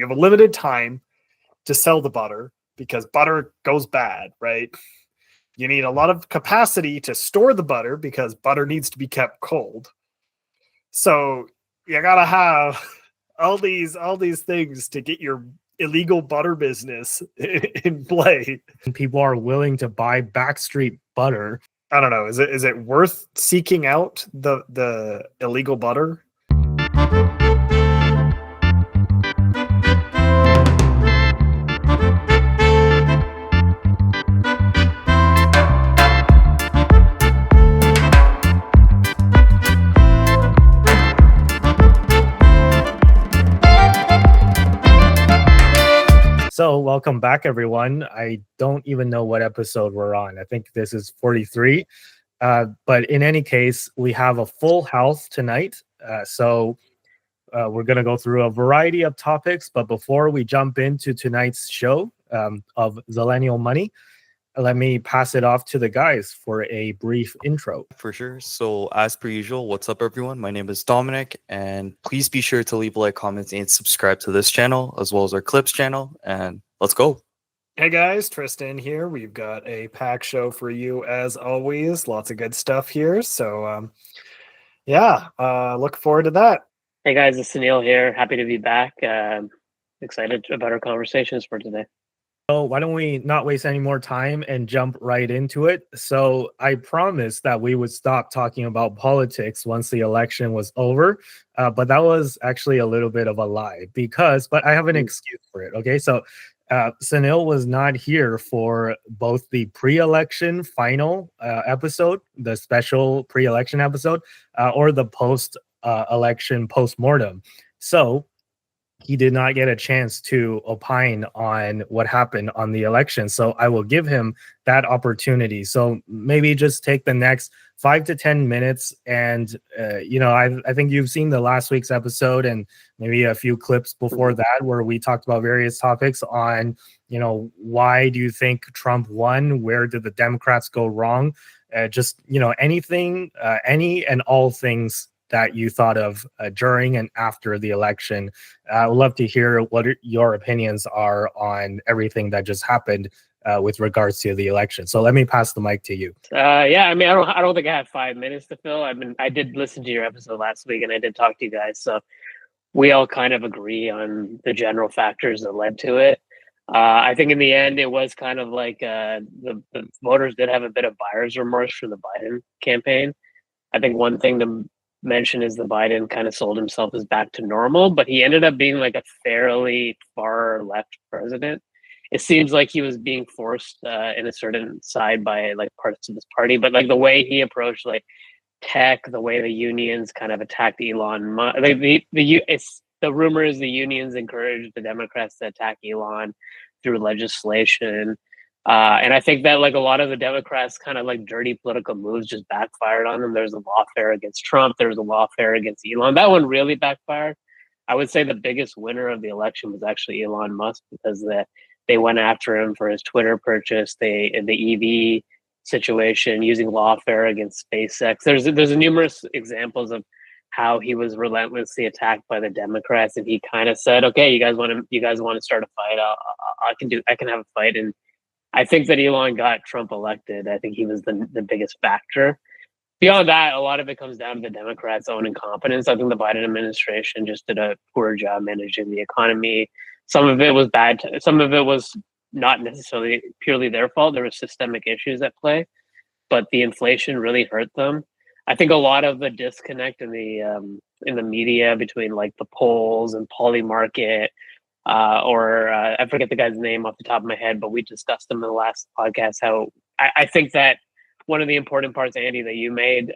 You have a limited time to sell the butter because butter goes bad, right? You need a lot of capacity to store the butter because butter needs to be kept cold. So you gotta have all these things to get your illegal butter business in play. People are willing to buy backstreet butter. I don't know. Is it worth seeking out the illegal butter? So welcome back, everyone. I don't even know what episode we're on. I think this is 43. But in any case, we have a full house tonight. So we're going to go through a variety of topics. But before we jump into tonight's show of Zillennial Money, let me pass it off to the guys for a brief intro. For sure. So as per usual, what's up, everyone? My name is Dominic, and please be sure to leave a like, comment, and subscribe to this channel, as well as our clips channel, and let's go. Hey guys, Tristan here. We've got a packed show for you as always. Lots of good stuff here. So look forward to that. Hey guys, it's Zillennial here. Happy to be back. Excited about our conversations for today. So why don't we not waste any more time and jump right into it? So I promised that we would stop talking about politics once the election was over, but that was actually a little bit of a lie but I have an excuse for it. Okay, so Zillennial was not here for both the pre-election final episode, the special pre-election episode, or the post-election post-mortem. So he did not get a chance to opine on what happened on the election. So I will give him that opportunity. So maybe just take the next 5 to 10 minutes. And, I think you've seen the last week's episode and maybe a few clips before that where we talked about various topics on, why do you think Trump won? Where did the Democrats go wrong? Anything, any and all things that you thought of during and after the election. I would love to hear what your opinions are on everything that just happened with regards to the election. So let me pass the mic to you. I don't think I have 5 minutes to fill. I did listen to your episode last week and I did talk to you guys. So we all kind of agree on the general factors that led to it. I think in the end, it was kind of like the voters did have a bit of buyer's remorse for the Biden campaign. I think one thing to mention is the Biden kind of sold himself as back to normal, but he ended up being like a fairly far left president. It seems like he was being forced in a certain side by like parts of his party, but like the way he approached like tech, the way the unions kind of attacked Elon Musk, like the rumor is the unions encouraged the Democrats to attack Elon through legislation. And I think that like a lot of the Democrats kind of like dirty political moves just backfired on them. There's a lawfare against Trump. There was a lawfare against Elon. That one really backfired. I would say the biggest winner of the election was actually Elon Musk because they went after him for his Twitter purchase, the EV situation, using lawfare against SpaceX. There's numerous examples of how he was relentlessly attacked by the Democrats, and he kind of said, "Okay, you guys want to start a fight? I can have a fight." And I think that Elon got Trump elected. I think he was the biggest factor. Beyond that, a lot of it comes down to the Democrats' own incompetence. I think the Biden administration just did a poor job managing the economy. Some of it was bad. Some of it was not necessarily purely their fault. There were systemic issues at play, but the inflation really hurt them. I think a lot of the disconnect in the media between like the polls and Polymarket, I forget the guy's name off the top of my head, but we discussed them in the last podcast. How I think that one of the important parts, Andy, that you made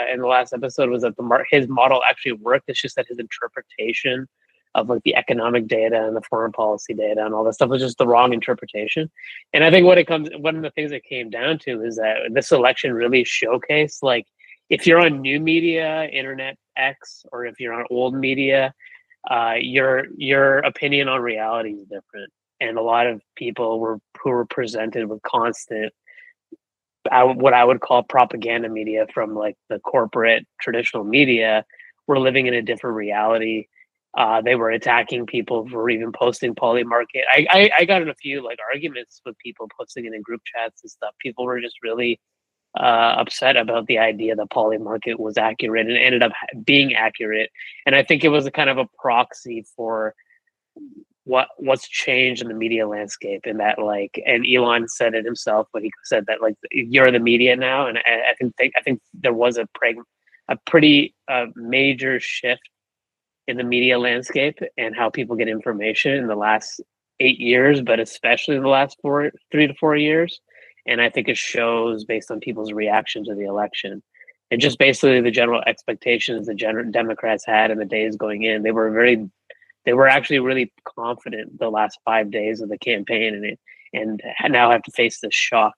in the last episode was that his model actually worked. It's just that his interpretation of like the economic data and the foreign policy data and all that stuff was just the wrong interpretation. And I think one of the things it came down to is that this election really showcased like if you're on new media, Internet X, or if you're on old media, your opinion on reality is different, and a lot of people who were presented with constant, what I would call propaganda media from like the corporate traditional media, were living in a different reality. They were attacking people for even posting Polymarket. I got in a few like arguments with people posting it in group chats and stuff. People were just really upset about the idea that Polymarket was accurate and ended up being accurate. And I think it was a kind of a proxy for what's changed in the media landscape, and that like, and Elon said it himself when he said that like you're the media now, and I think there was a pretty major shift in the media landscape and how people get information in the last 8 years, but especially in the last 3 to 4 years. And I think it shows based on people's reaction to the election and just basically the general expectations the Democrats had in the days going in. They were actually really confident the last 5 days of the campaign, and now have to face this shock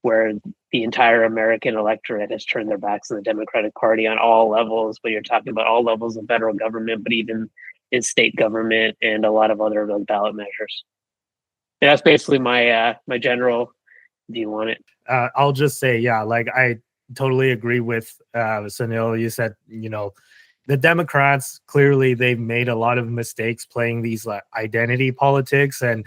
where the entire American electorate has turned their backs on the Democratic Party on all levels, but you're talking about all levels of federal government, but even in state government and a lot of other ballot measures. And that's basically my my general view on it. I'll just say, yeah, like I totally agree with Sunil. You said, you know, the Democrats, clearly they've made a lot of mistakes playing these like identity politics, and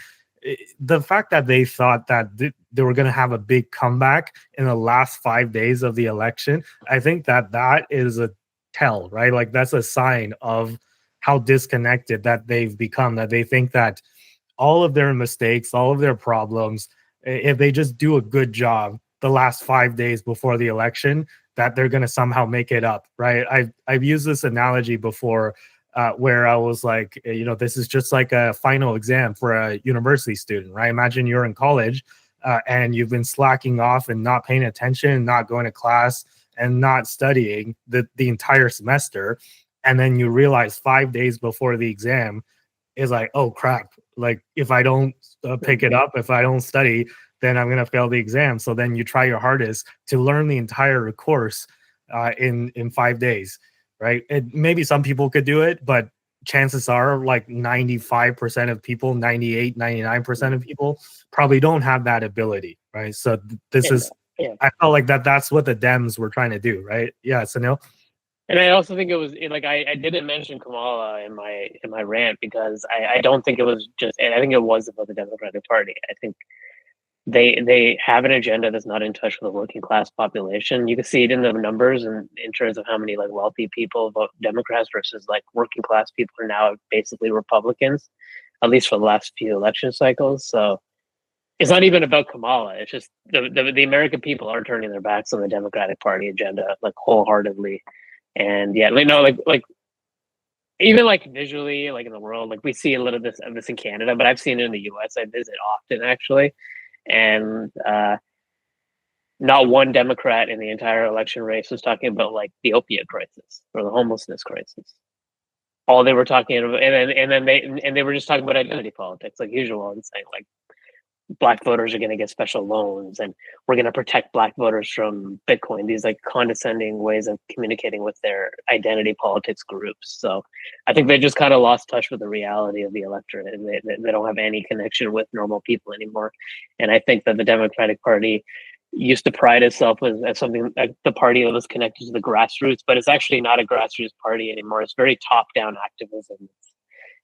the fact that they thought that they were going to have a big comeback in the last 5 days of the election, I think that is a tell, right? Like that's a sign of how disconnected that they've become, that they think that all of their mistakes, all of their problems, if they just do a good job the last 5 days before the election, that they're going to somehow make it up, right? I've used this analogy before where I was like, you know, this is just like a final exam for a university student, right? Imagine you're in college and you've been slacking off and not paying attention, not going to class, and not studying the entire semester. And then you realize 5 days before the exam is like, oh crap, like if I don't pick it up, if I don't study, then I'm going to fail the exam. So then you try your hardest to learn the entire course in 5 days. Right. Maybe some people could do it, but chances are like 95% of people, 98, 99% of people probably don't have that ability. Right. So I felt like that's what the Dems were trying to do. Right. Yeah. Sunil. And I also think it was like I didn't mention Kamala in my rant because I don't think it was just, and I think it was about the Democratic Party. I think they have an agenda that's not in touch with the working class population. You can see it in the numbers and in terms of how many like wealthy people vote Democrats versus like working class people are now basically Republicans, at least for the last few election cycles. So it's not even about Kamala. It's just the American people are turning their backs on the Democratic Party agenda like wholeheartedly. And yeah, like even like visually, like in the world, like we see a little of this in Canada, but I've seen it in the US. I visit often actually. And not one Democrat in the entire election race was talking about like the opiate crisis or the homelessness crisis. All they were talking about, and they were just talking about identity politics, like usual, and saying like Black voters are going to get special loans, and we're going to protect Black voters from Bitcoin. These like condescending ways of communicating with their identity politics groups. So I think they just kind of lost touch with the reality of the electorate, and they don't have any connection with normal people anymore. And I think that the Democratic Party used to pride itself as something like the party that was connected to the grassroots, but it's actually not a grassroots party anymore. It's very top-down activism.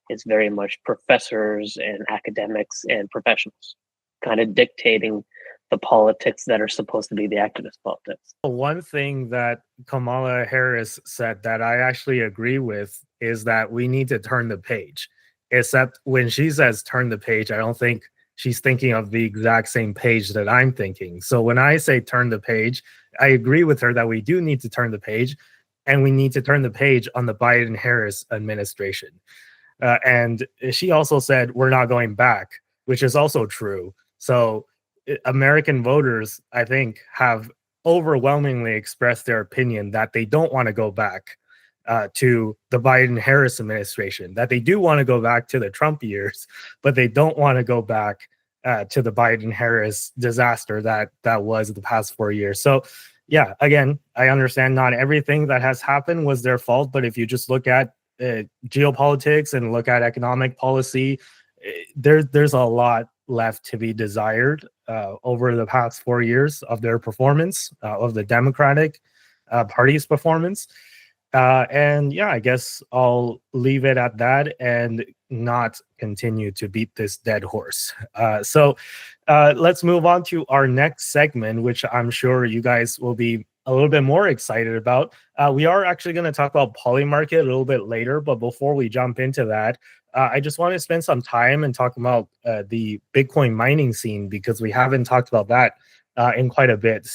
It's very much professors and academics and professionals kind of dictating the politics that are supposed to be the activist politics. One thing that Kamala Harris said that I actually agree with is that we need to turn the page. Except when she says turn the page, I don't think she's thinking of the exact same page that I'm thinking. So when I say turn the page, I agree with her that we do need to turn the page, and we need to turn the page on the Biden-Harris administration. And she also said we're not going back, which is also true. So American voters, I think, have overwhelmingly expressed their opinion that they don't want to go back to the Biden-Harris administration, that they do want to go back to the Trump years, but they don't want to go back to the Biden-Harris disaster that was the past 4 years. So yeah, again, I understand not everything that has happened was their fault, but if you just look at geopolitics and look at economic policy, there's a lot left to be desired over the past 4 years of their performance, of the Democratic Party's performance. And yeah, I guess I'll leave it at that and not continue to beat this dead horse. Let's move on to our next segment, which I'm sure you guys will be a little bit more excited about. We are actually going to talk about Polymarket a little bit later, but before we jump into that, I just want to spend some time and talk about the Bitcoin mining scene, because we haven't talked about that in quite a bit.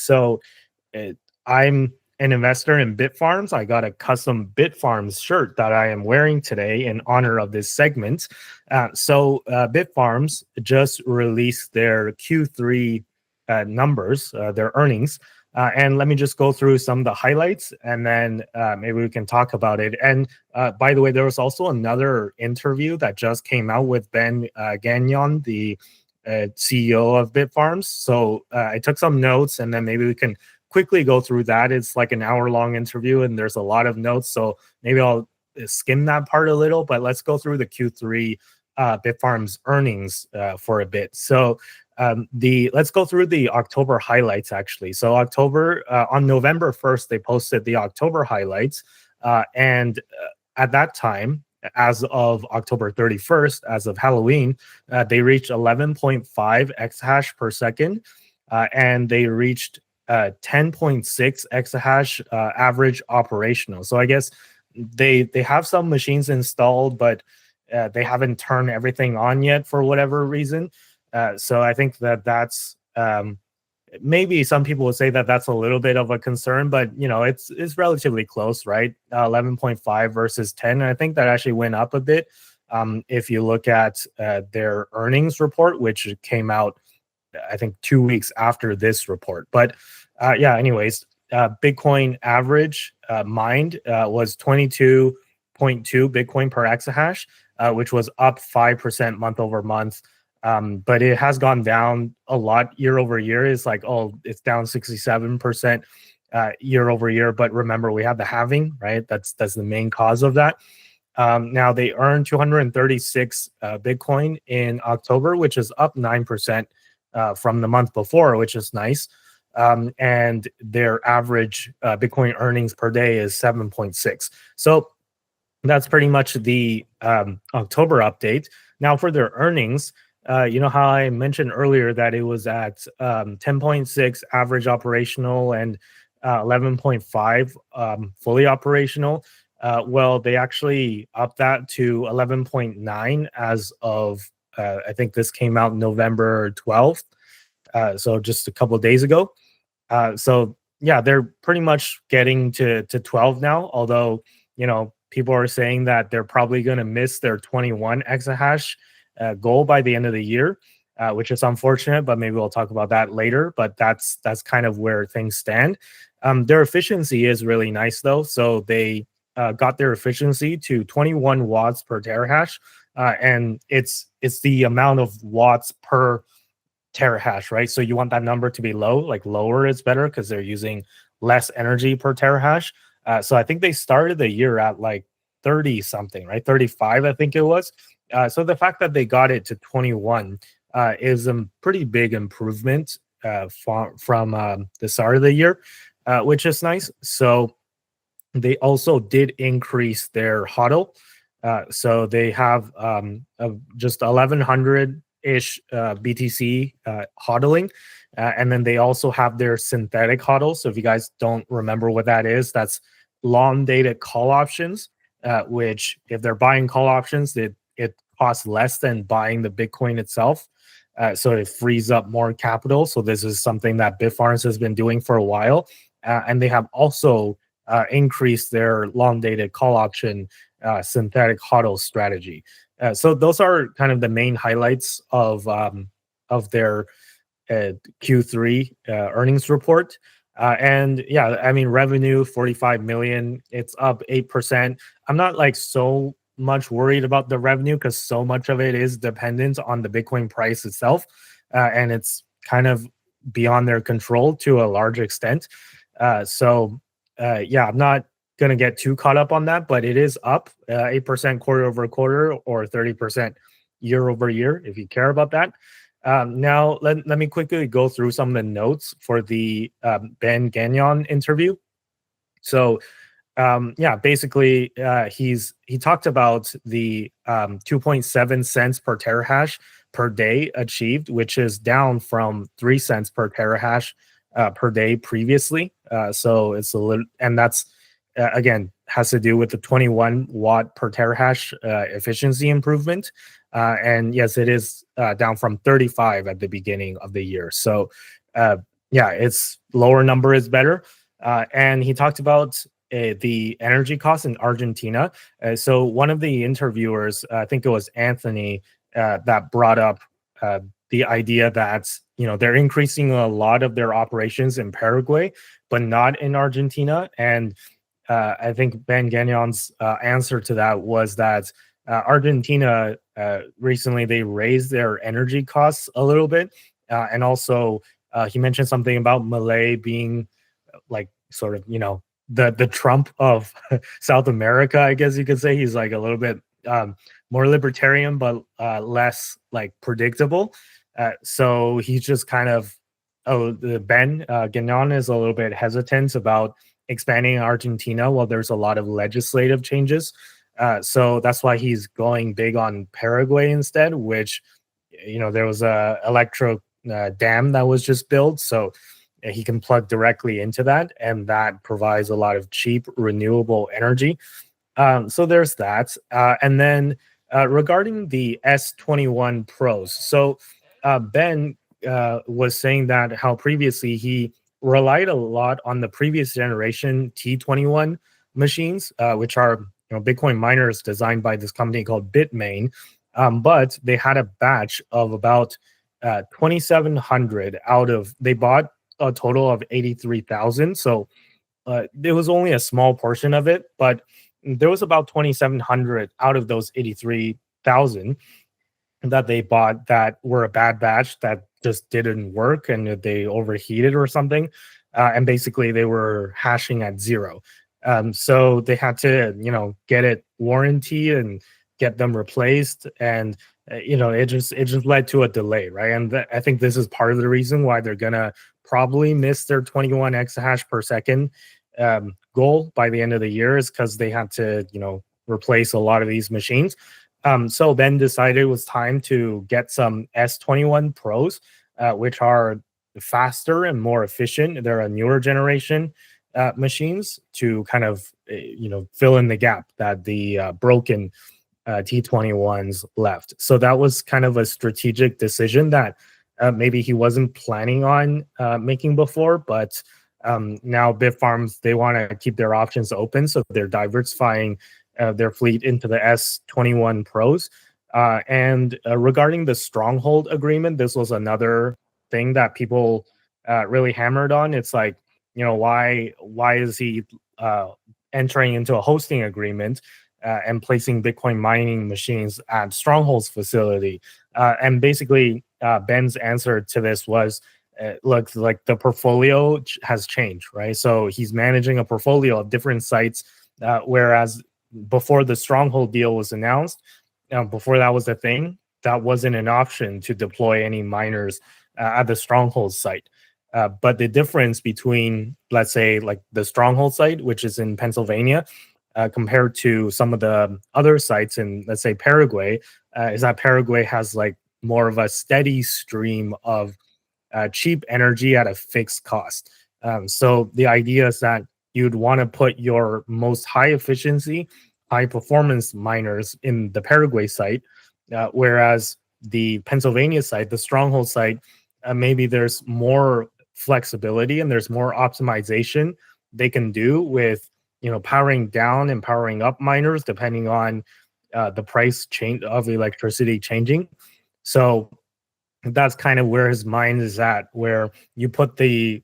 I'm an investor in Bitfarms. I got a custom Bitfarms shirt that I am wearing today in honor of this segment. Bitfarms just released their Q3 numbers, their earnings. And let me just go through some of the highlights, and then maybe we can talk about it. And by the way, there was also another interview that just came out with Ben Gagnon, the CEO of Bitfarms. So I took some notes, and then maybe we can quickly go through that. It's like an hour-long interview, and there's a lot of notes. So maybe I'll skim that part a little, but let's go through the Q3 Bitfarms earnings for a bit. Let's go through the October highlights, actually. So October, on November 1st, they posted the October highlights. And at that time, as of October 31st, as of Halloween, they reached 11.5 exahash per second, and they reached 10.6 exahash average operational. So I guess they have some machines installed, but they haven't turned everything on yet for whatever reason. So I think that's maybe some people would say that that's a little bit of a concern, but it's relatively close, right? 11.5 versus 10. And I think that actually went up a bit if you look at their earnings report, which came out, I think, 2 weeks after this report. But anyways, Bitcoin average mined was 22.2 Bitcoin per exahash, which was up 5% month over month. But it has gone down a lot year over year. It's like, it's down 67% year over year. But remember, we have the halving, right? That's the main cause of that. Now they earned 236 Bitcoin in October, which is up 9% from the month before, which is nice. And their average Bitcoin earnings per day is 7.6. So that's pretty much the October update. Now for their earnings, you know how I mentioned earlier that it was at 10.6 average operational and 11.5 fully operational. Well, they actually upped that to 11.9 as of, I think this came out November 12th. So just a couple of days ago. They're pretty much getting to 12 now, although, people are saying that they're probably going to miss their 21 exahash goal by the end of the year, which is unfortunate, but maybe we'll talk about that later. But that's kind of where things stand. Their efficiency is really nice, though. So they got their efficiency to 21 watts per terahash, and it's the amount of watts per terahash, right? So you want that number to be low, like lower is better because they're using less energy per terahash. So I think they started the year at like 30 something, right? 35, I think it was. So the fact that they got it to 21 is a pretty big improvement from the start of the year, which is nice. So they also did increase their HODL. So they have just 1,100-ish BTC HODLing. And then they also have their synthetic HODL. So if you guys don't remember what that is, that's long-dated call options, which if they're buying call options, it costs less than buying the Bitcoin itself. So it frees up more capital. So this is something that Bitfarms has been doing for a while. And they have also increased their long-dated call option synthetic HODL strategy. So those are kind of the main highlights of their Q3 earnings report. Revenue 45 million. It's up 8%. I'm not like so much worried about the revenue because so much of it is dependent on the Bitcoin price itself, and it's kind of beyond their control to a large extent. I'm not gonna get too caught up on that, but it is up 8% quarter over quarter or 30% year over year if you care about that. Now let me quickly go through some of the notes for the Ben Gagnon interview. So Yeah, basically, he talked about the 2.7 cents per terahash per day achieved, which is down from 3 cents per terahash per day previously. So it's a little, and that's again has to do with the 21 watt per terahash efficiency improvement. And yes, it is down from 35 at the beginning of the year. So yeah, its lower number is better. And he talked about the energy costs in Argentina. So one of the interviewers, I think it was Anthony, that brought up the idea that they're increasing a lot of their operations in Paraguay, but not in Argentina. And I think Ben Gagnon's answer to that was that Argentina recently they raised their energy costs a little bit, and also he mentioned something about Malay being like sort of the Trump of South America, I guess you could say. He's like a little bit more libertarian, but less like predictable. So he's just kind of Ben Gagnon is a little bit hesitant about expanding Argentina while there's a lot of legislative changes. So that's why he's going big on Paraguay instead, which there was a electro dam that was just built. So he can plug directly into that, and that provides a lot of cheap renewable energy. So there's that. And then regarding the S21 Pros, so Ben was saying that how previously he relied a lot on the previous generation T21 machines, which are Bitcoin miners designed by this company called Bitmain, but they had a batch of about 2,700 they bought a total of 83,000. So it was only a small portion of it, but there was about 2,700 out of those 83,000 that they bought that were a bad batch that just didn't work and they overheated or something. And basically they were hashing at zero. So they had to, get it warranty and get them replaced. And, it just led to a delay, right? And I think this is part of the reason why they're going to probably miss their 21 exahash per second goal by the end of the year, is because they had to, replace a lot of these machines. So Ben decided it was time to get some S21 Pros, which are faster and more efficient. They're a newer generation machines to kind of, fill in the gap that the broken T21s left. So that was kind of a strategic decision that maybe he wasn't planning on making before, but now Bitfarms, they want to keep their options open. So they're diversifying their fleet into the S21 Pros. And regarding the Stronghold agreement, this was another thing that people really hammered on. It's like, why is he entering into a hosting agreement and placing Bitcoin mining machines at Stronghold's facility? And basically, Ben's answer to this was, look, like the portfolio has changed, right? So he's managing a portfolio of different sites, whereas before the Stronghold deal was announced, before that was a thing, that wasn't an option to deploy any miners at the Stronghold site. But the difference between, let's say, like the Stronghold site, which is in Pennsylvania, compared to some of the other sites in, let's say, Paraguay, is that Paraguay has like more of a steady stream of cheap energy at a fixed cost. So the idea is that you'd want to put your most high efficiency, high performance miners in the Paraguay site, whereas the Pennsylvania site, the Stronghold site, maybe there's more flexibility and there's more optimization they can do with powering down and powering up miners depending on the price change of electricity changing. So that's kind of where his mind is at, where you put the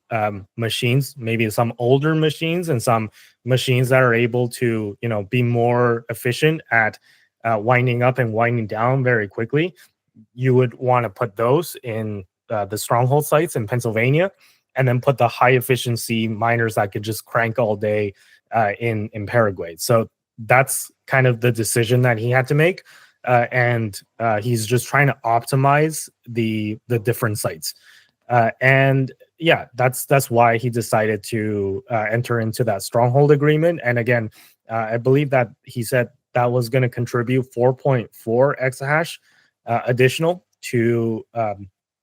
machines, maybe some older machines and some machines that are able to be more efficient at winding up and winding down very quickly. You would want to put those in the Stronghold sites in Pennsylvania, and then put the high efficiency miners that could just crank all day in Paraguay. So that's kind of the decision that he had to make. And he's just trying to optimize the different sites. And yeah, that's why he decided to enter into that stronghold agreement. And again, I believe that he said that was going to contribute 4.4 exahash additional to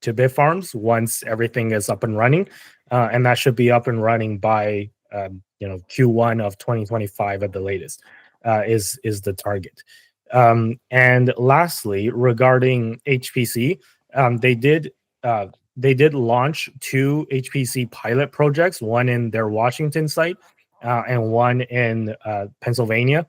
Bitfarms once everything is up and running, and that should be up and running by Q1 of 2025 at the latest. Is the target. And lastly, regarding HPC, they did launch 2 HPC pilot projects, one in their Washington site and one in Pennsylvania.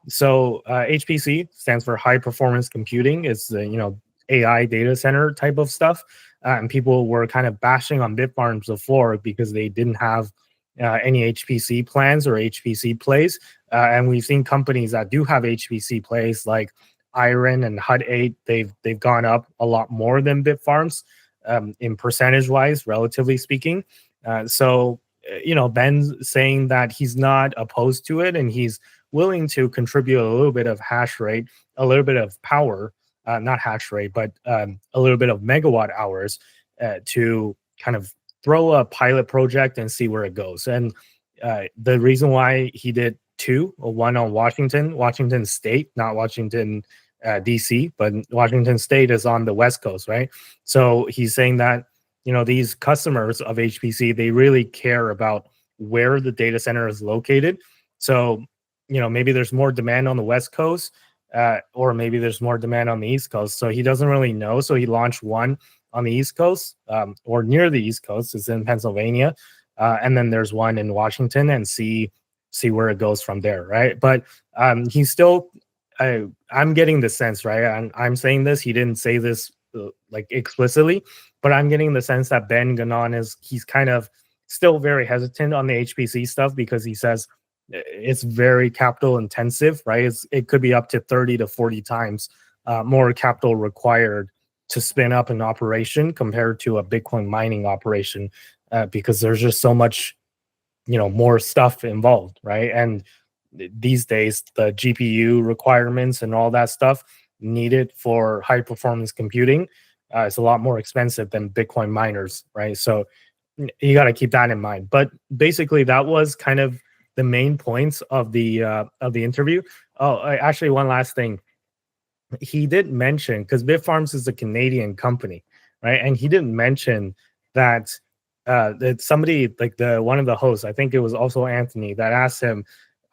So HPC stands for high performance computing. It's the AI data center type of stuff, and people were kind of bashing on Bitfarms before because they didn't have any HPC plans or HPC plays. And we've seen companies that do have HPC plays like Iron and Hut 8. They've gone up a lot more than Bitfarms in percentage wise, relatively speaking. So Ben's saying that he's not opposed to it and he's willing to contribute a little bit of hash rate, a little bit of power, not hash rate, but a little bit of megawatt hours to kind of throw a pilot project and see where it goes. And the reason why he did 2, one on Washington State, not Washington DC, but Washington State is on the West Coast, right? So he's saying that these customers of HPC, they really care about where the data center is located. So maybe there's more demand on the West Coast, or maybe there's more demand on the East Coast. So he doesn't really know. So he launched one on the East Coast, or near the East Coast. It's in Pennsylvania, and then there's one in Washington, and see where it goes from there, right? But he's still, I'm getting the sense, right? I'm saying this. He didn't say this like explicitly, but I'm getting the sense that Ben Gagnon he's kind of still very hesitant on the HPC stuff because he says it's very capital intensive, right? It could be up to 30 to 40 times more capital required to spin up an operation compared to a Bitcoin mining operation, because there's just so much, more stuff involved, right? And these days, the GPU requirements and all that stuff needed for high performance computing is a lot more expensive than Bitcoin miners, right? So you got to keep that in mind. But basically, that was kind of the main points of the interview. Oh, actually, one last thing. He did mention, because Bitfarms is a Canadian company, right? And he didn't mention that that somebody, like one of the hosts, I think it was also Anthony, that asked him,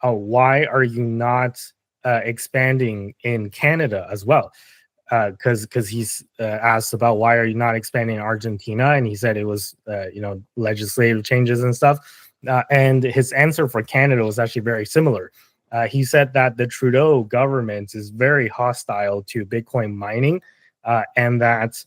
why are you not expanding in Canada as well? Because he's asked about why are you not expanding in Argentina, and he said it was legislative changes and stuff. And his answer for Canada was actually very similar. He said that the Trudeau government is very hostile to Bitcoin mining, and that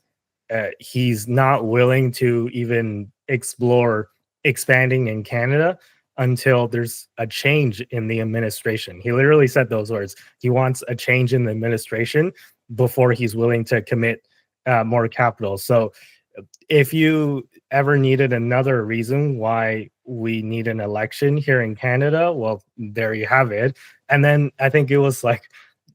he's not willing to even explore expanding in Canada until there's a change in the administration. He literally said those words. He wants a change in the administration before he's willing to commit more capital. So if you ever needed another reason why we need an election here in Canada, well, there you have it. And then I think it was like,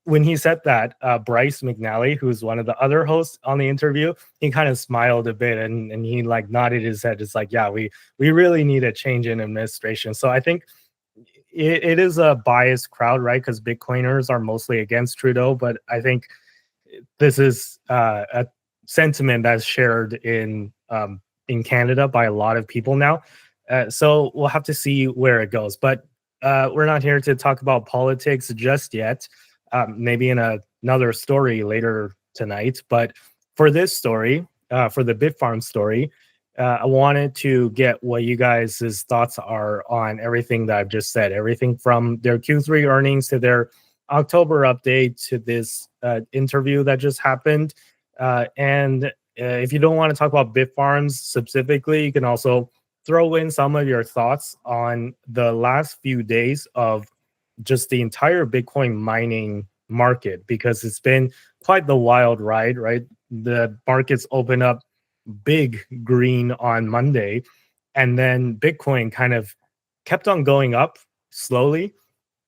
when he said that, Bryce McNally, who's one of the other hosts on the interview, he kind of smiled a bit and he like nodded his head. It's like, yeah, we really need a change in administration. So I think it is a biased crowd, right? Because Bitcoiners are mostly against Trudeau, but I think this is a sentiment that's shared in Canada by a lot of people now. So we'll have to see where it goes. But we're not here to talk about politics just yet. Maybe in another story later tonight. But for this story, for the Bitfarm story, I wanted to get what you guys' thoughts are on everything that I've just said. Everything from their Q3 earnings to their October update to this interview that just happened. And if you don't want to talk about Bitfarms specifically, you can also throw in some of your thoughts on the last few days of just the entire Bitcoin mining market, because it's been quite the wild ride, right? The markets open up big green on Monday, and then Bitcoin kind of kept on going up slowly,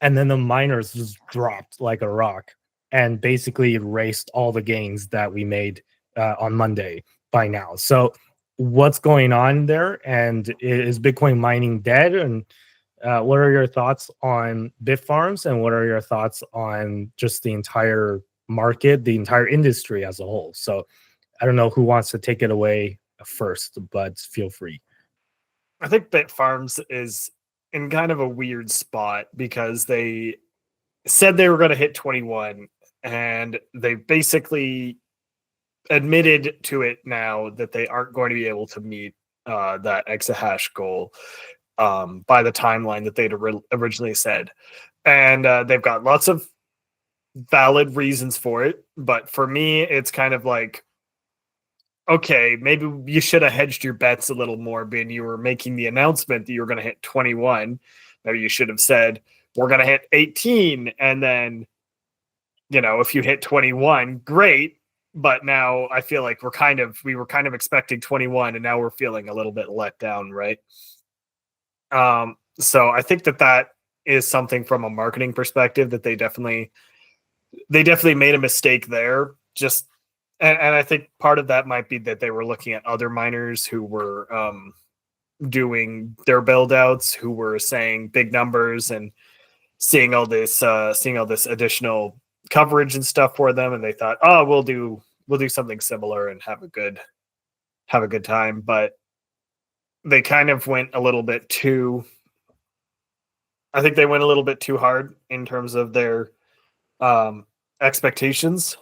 and then the miners just dropped like a rock and basically erased all the gains that we made on Monday by now. So what's going on there, and is Bitcoin mining dead? And what are your thoughts on Bitfarms, and what are your thoughts on just the entire market, the entire industry as a whole? So I don't know who wants to take it away first, but feel free. I think Bitfarms is in kind of a weird spot because they said they were going to hit 21, and they basically admitted to it now that they aren't going to be able to meet that exahash goal by the timeline that they'd originally said. And they've got lots of valid reasons for it. But for me, it's kind of like, okay, maybe you should have hedged your bets a little more when you were making the announcement that you were going to hit 21. Maybe you should have said, we're going to hit 18. And then, if you hit 21, great. But now I feel like we were kind of expecting 21, and now we're feeling a little bit let down, right? So I think that is something from a marketing perspective that they definitely made a mistake there. And I think part of that might be that they were looking at other miners who were doing their build outs, who were saying big numbers and seeing all this additional coverage and stuff for them, and they thought, oh, we'll do something similar and have a good time. But they kind of went a little bit too. I think they went a little bit too hard in terms of their expectations.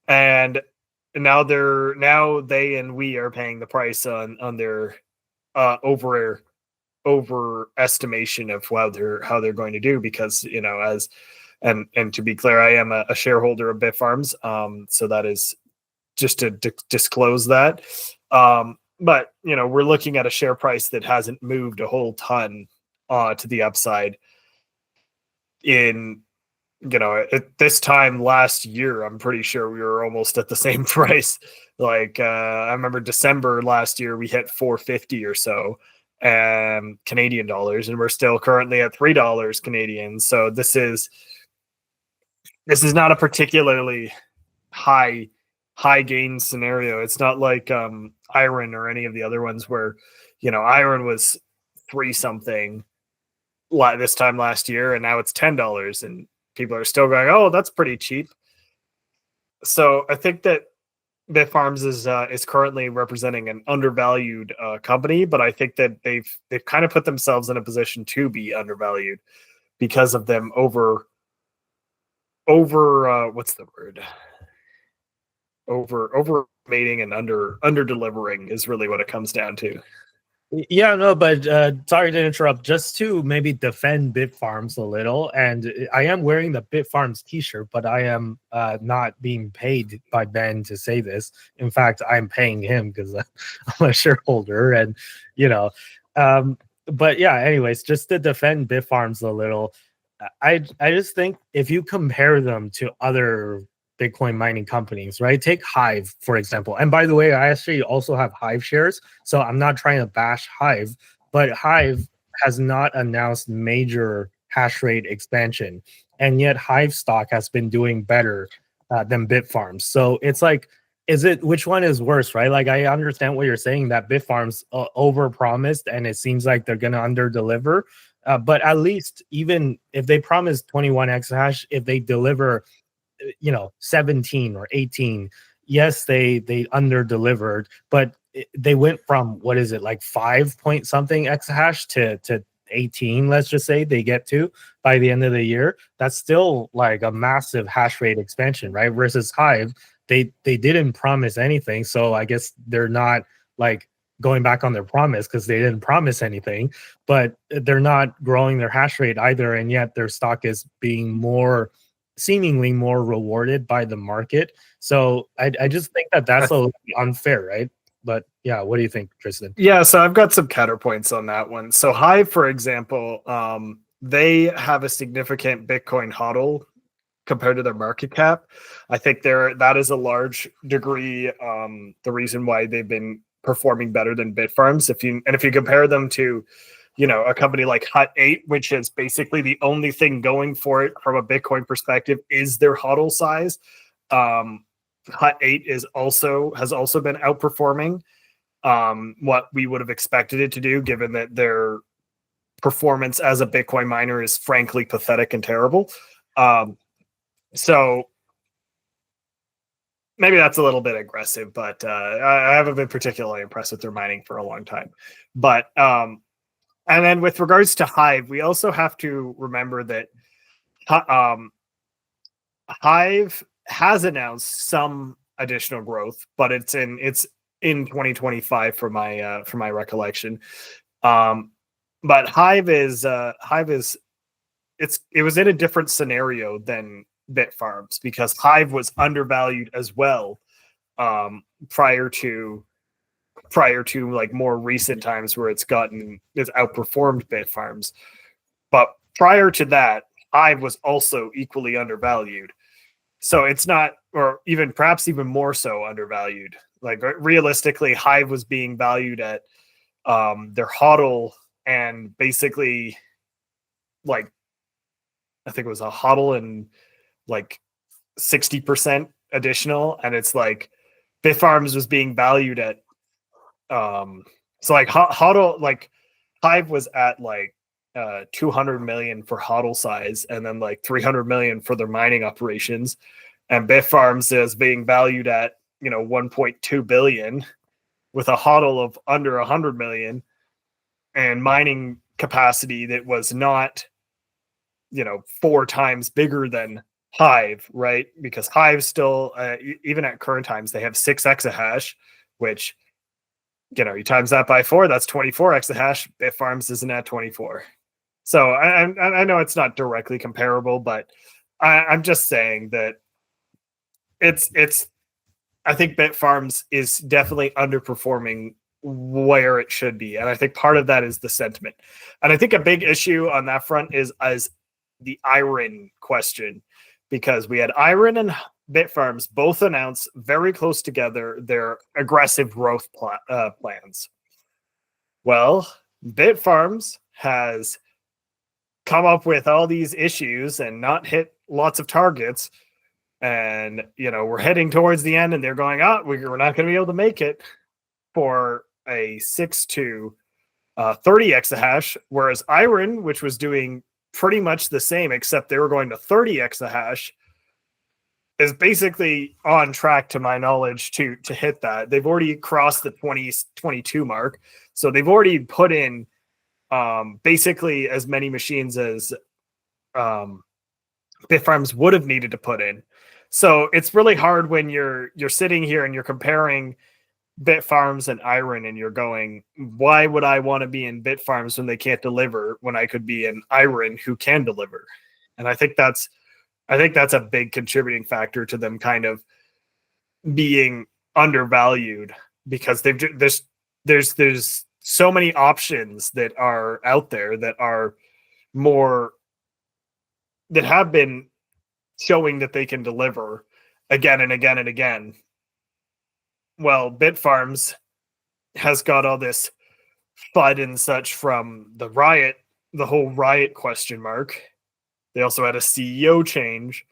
And now they and we are paying the price on their overestimation of how they're going to do, because and to be clear, I am a shareholder of Bitfarms, so that is just to disclose that. But we're looking at a share price that hasn't moved a whole ton to the upside in. At this time last year, I'm pretty sure we were almost at the same price. Like I remember December last year, we hit 450 or so Canadian dollars, and we're still currently at $3 Canadian. So this is not a particularly high gain scenario. It's not like iron or any of the other ones where iron was 3 something this time last year, and now it's $10, and people are still going, oh, that's pretty cheap. So I think that Bitfarms is currently representing an undervalued company, but I think that they've kind of put themselves in a position to be undervalued because of them over what's the word? Overmating and under delivering is really what it comes down to. Yeah, no, but sorry to interrupt. Just to maybe defend Bitfarms a little, and I am wearing the Bitfarms T-shirt, but I am not being paid by Ben to say this. In fact, I'm paying him because I'm a shareholder, and But yeah, anyways, just to defend Bitfarms a little, I just think if you compare them to other Bitcoin mining companies, right? Take Hive, for example. And by the way, I actually also have Hive shares, so I'm not trying to bash Hive, but Hive has not announced major hash rate expansion, and yet Hive stock has been doing better than Bitfarms. So it's like, which one is worse, right? Like, I understand what you're saying, that Bitfarms overpromised, and it seems like they're gonna underdeliver. But at least, even if they promise 21 exahash, if they deliver 17 or 18, yes, they under delivered, but they went from, what is it, like 5 point something exahash to 18, let's just say they get to by the end of the year. That's still like a massive hash rate expansion, right? Versus Hive, they didn't promise anything, so I guess they're not like going back on their promise because they didn't promise anything, but they're not growing their hash rate either, and yet their stock is being seemingly more rewarded by the market. So I just think that's a little unfair, right? But yeah, what do you think, Tristan? Yeah, so I've got some counterpoints on that one. So Hive, for example, they have a significant Bitcoin hodl compared to their market cap. I think that is a large degree the reason why they've been performing better than Bitfarms. If you compare them to a company like Hut 8, which is basically the only thing going for it from a Bitcoin perspective is their hodl size. Hut 8 has also been outperforming. what we would have expected it to do, given that their performance as a Bitcoin miner is frankly pathetic and terrible. So maybe that's a little bit aggressive, but I haven't been particularly impressed with their mining for a long time. But and then with regards to Hive, we also have to remember that Hive has announced some additional growth, but it's in 2025 for my recollection. But Hive is it was in a different scenario than Bitfarms, because Hive was undervalued as well prior to like more recent times where it's outperformed Bitfarms. But prior to that, Hive was also equally undervalued. So it's not, or even perhaps even more so undervalued. Like realistically, Hive was being valued at their HODL, and basically like I think it was a HODL and like 60% additional, and it's like Bitfarms was being valued at so like HODL, like Hive was at like 200 million for HODL size, and then like 300 million for their mining operations, and Bitfarms is being valued at 1.2 billion with a HODL of under 100 million and mining capacity that was not 4 times bigger than Hive, right? Because Hive still, even at current times, they have 6 exahash, which, you times that by 4, that's 24 exahash. Bitfarms isn't at 24. So I know it's not directly comparable, but I'm just saying that I think Bitfarms is definitely underperforming where it should be. And I think part of that is the sentiment. And I think a big issue on that front is the Iron question, because we had Iron and Bitfarms both announced very close together their aggressive growth plans. Well, Bitfarms has come up with all these issues and not hit lots of targets. And, we're heading towards the end, and they're going, we're not going to be able to make it for a 6 to 30 exahash, whereas Iron, which was doing pretty much the same, except they were going to 30 exahash, is basically on track, to my knowledge, to hit that. They've already crossed the 2022 mark. So they've already put in basically as many machines as Bitfarms would have needed to put in. So it's really hard when you're sitting here and you're comparing Bitfarms and Iron, and you're going, why would I want to be in Bitfarms when they can't deliver, when I could be in Iron who can deliver? And I think that's a big contributing factor to them kind of being undervalued, because there's so many options that are out there that are more, that have been showing that they can deliver again and again and again. Well, Bitfarms has got all this FUD and such from the riot, the whole riot question mark. They also had a CEO change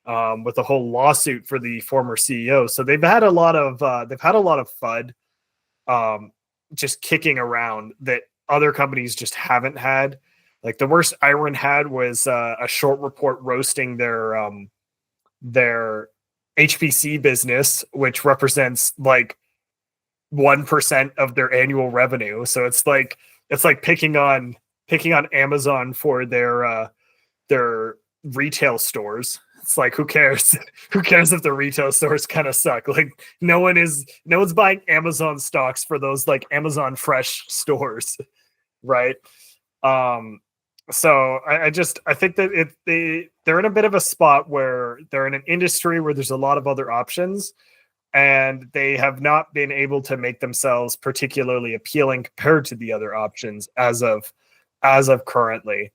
with a whole lawsuit for the former CEO. So they've had a lot of FUD just kicking around that other companies just haven't had. Like the worst Iron had was a short report roasting their HPC business, which represents like 1% of their annual revenue. So it's like picking on Amazon for their retail stores. It's like, who cares? Who cares if the retail stores kind of suck? Like no one's buying Amazon stocks for those like Amazon Fresh stores, right? So I think that they're in a bit of a spot where they're in an industry where there's a lot of other options, and they have not been able to make themselves particularly appealing compared to the other options as of currently.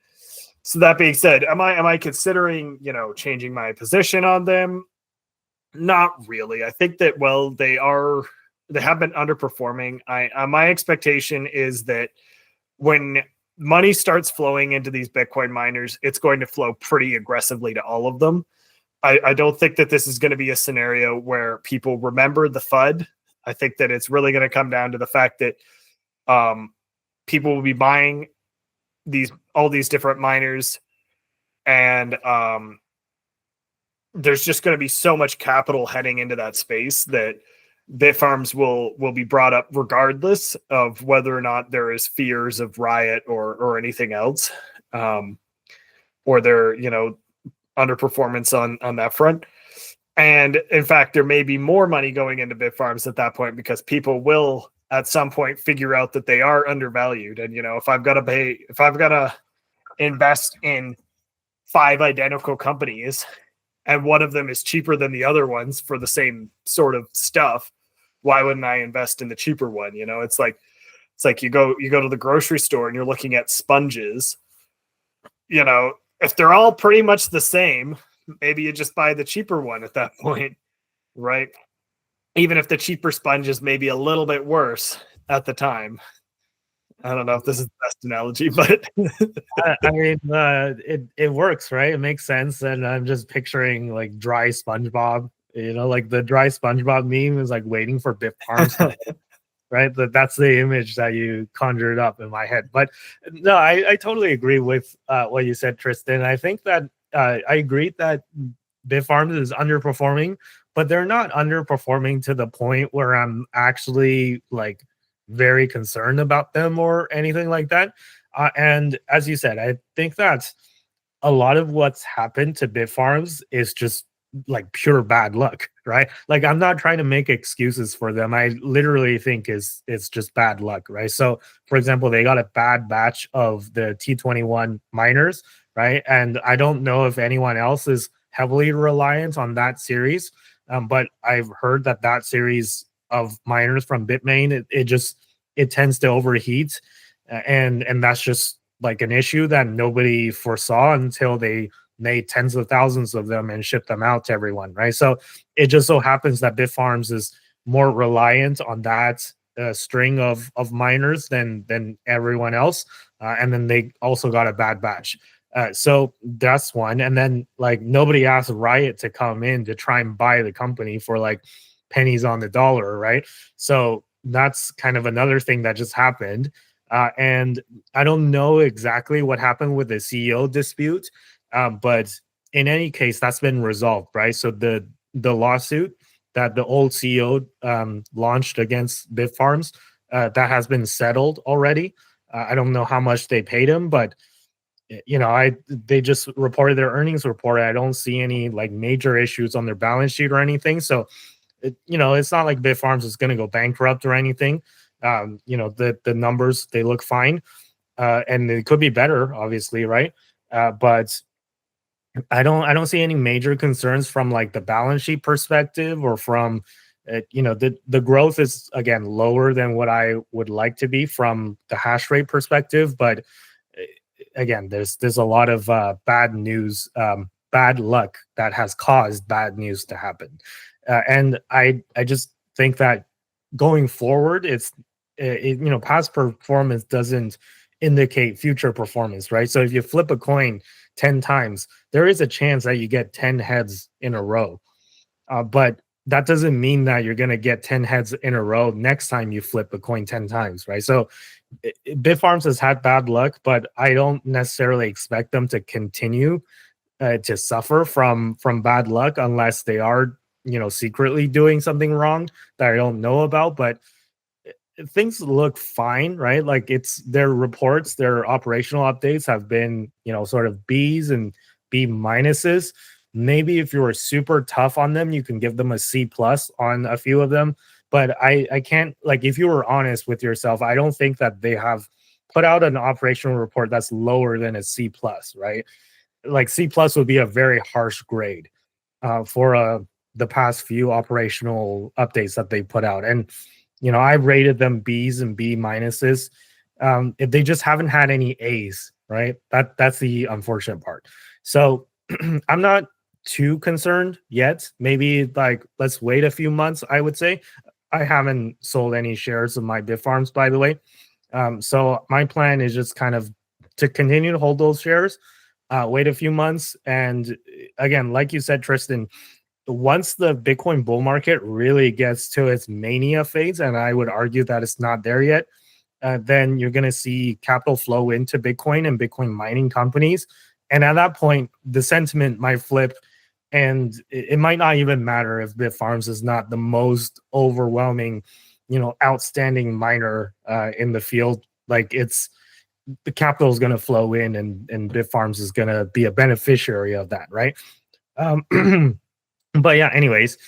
So that being said, am I considering, changing my position on them? Not really. I think that, well, they have been underperforming. My expectation is that when money starts flowing into these Bitcoin miners, it's going to flow pretty aggressively to all of them. I don't think that this is going to be a scenario where people remember the FUD. I think that it's really going to come down to the fact that people will be buying all these different miners, and there's just going to be so much capital heading into that space that Bitfarms will be brought up regardless of whether or not there is fears of riot or anything else, or their underperformance on that front. And in fact, there may be more money going into Bitfarms at that point, because people will at some point figure out that they are undervalued. And if I've got to invest in 5 identical companies, and one of them is cheaper than the other ones for the same sort of stuff, why wouldn't I invest in the cheaper one? It's like you go to the grocery store and you're looking at sponges. If they're all pretty much the same, maybe you just buy the cheaper one at that point, right? Even if the cheaper sponge is maybe a little bit worse at the time. I don't know if this is the best analogy, but I mean, it works, right? It makes sense. And I'm just picturing like dry SpongeBob, like the dry SpongeBob meme is like waiting for Bitfarms, right? That's the image that you conjured up in my head. But no, I totally agree with what you said, Tristan. I think that I agree that Bitfarms is underperforming, but they're not underperforming to the point where I'm actually like very concerned about them or anything like that. And as you said, I think that a lot of what's happened to Bitfarms is just like pure bad luck, right? Like, I'm not trying to make excuses for them. I literally think it's just bad luck, right? So, for example, they got a bad batch of the T21 miners, right? And I don't know if anyone else is heavily reliant on that series, but I've heard that series of miners from Bitmain, it tends to overheat, and that's just like an issue that nobody foresaw until they made tens of thousands of them and shipped them out to everyone, right? So it just so happens that Bitfarms is more reliant on that string of miners than everyone else, and then they also got a bad batch. So that's one. And then like nobody asked Riot to come in to try and buy the company for like pennies on the dollar, right? So that's kind of another thing that just happened. And I don't know exactly what happened with the CEO dispute, but in any case, that's been resolved, right? So the lawsuit that the old CEO launched against Bitfarms, that has been settled already. I don't know how much they paid him, but they just reported their earnings report. I don't see any like major issues on their balance sheet or anything. So, it's not like Bitfarms is going to go bankrupt or anything. The numbers, they look fine, and it could be better, obviously, right? But I don't see any major concerns from like the balance sheet perspective or from, the growth is again lower than what I would like to be from the hash rate perspective, but again, there's a lot of bad news, bad luck that has caused bad news to happen, and I just think that going forward, past performance doesn't indicate future performance, right? So if you flip a coin 10 times, there is a chance that you get 10 heads in a row, but that doesn't mean that you're going to get 10 heads in a row next time you flip a coin 10 times, right? So Bitfarms has had bad luck, but I don't necessarily expect them to continue to suffer from bad luck unless they are, secretly doing something wrong that I don't know about. But things look fine, right? Like their reports, their operational updates have been, sort of B's and B minuses. Maybe if you were super tough on them, you can give them a C plus on a few of them. But I can't, like, if you were honest with yourself, I don't think that they have put out an operational report that's lower than a C plus, right? Like C plus would be a very harsh grade for the past few operational updates that they put out. And, I rated them B's and B minuses. If they just haven't had any A's, right? That's the unfortunate part. So I'm not too concerned yet. Maybe like let's wait a few months, I would say. I haven't sold any shares of my Bitfarms, by the way. So my plan is just kind of to continue to hold those shares, wait a few months. And again, like you said, Tristan, once the Bitcoin bull market really gets to its mania phase, and I would argue that it's not there yet, then you're going to see capital flow into Bitcoin and Bitcoin mining companies. And at that point, the sentiment might flip, and it might not even matter if Bitfarms is not the most overwhelming, outstanding miner in the field. Like, it's the capital is going to flow in, and Bitfarms is going to be a beneficiary of that, right? But yeah, anyways,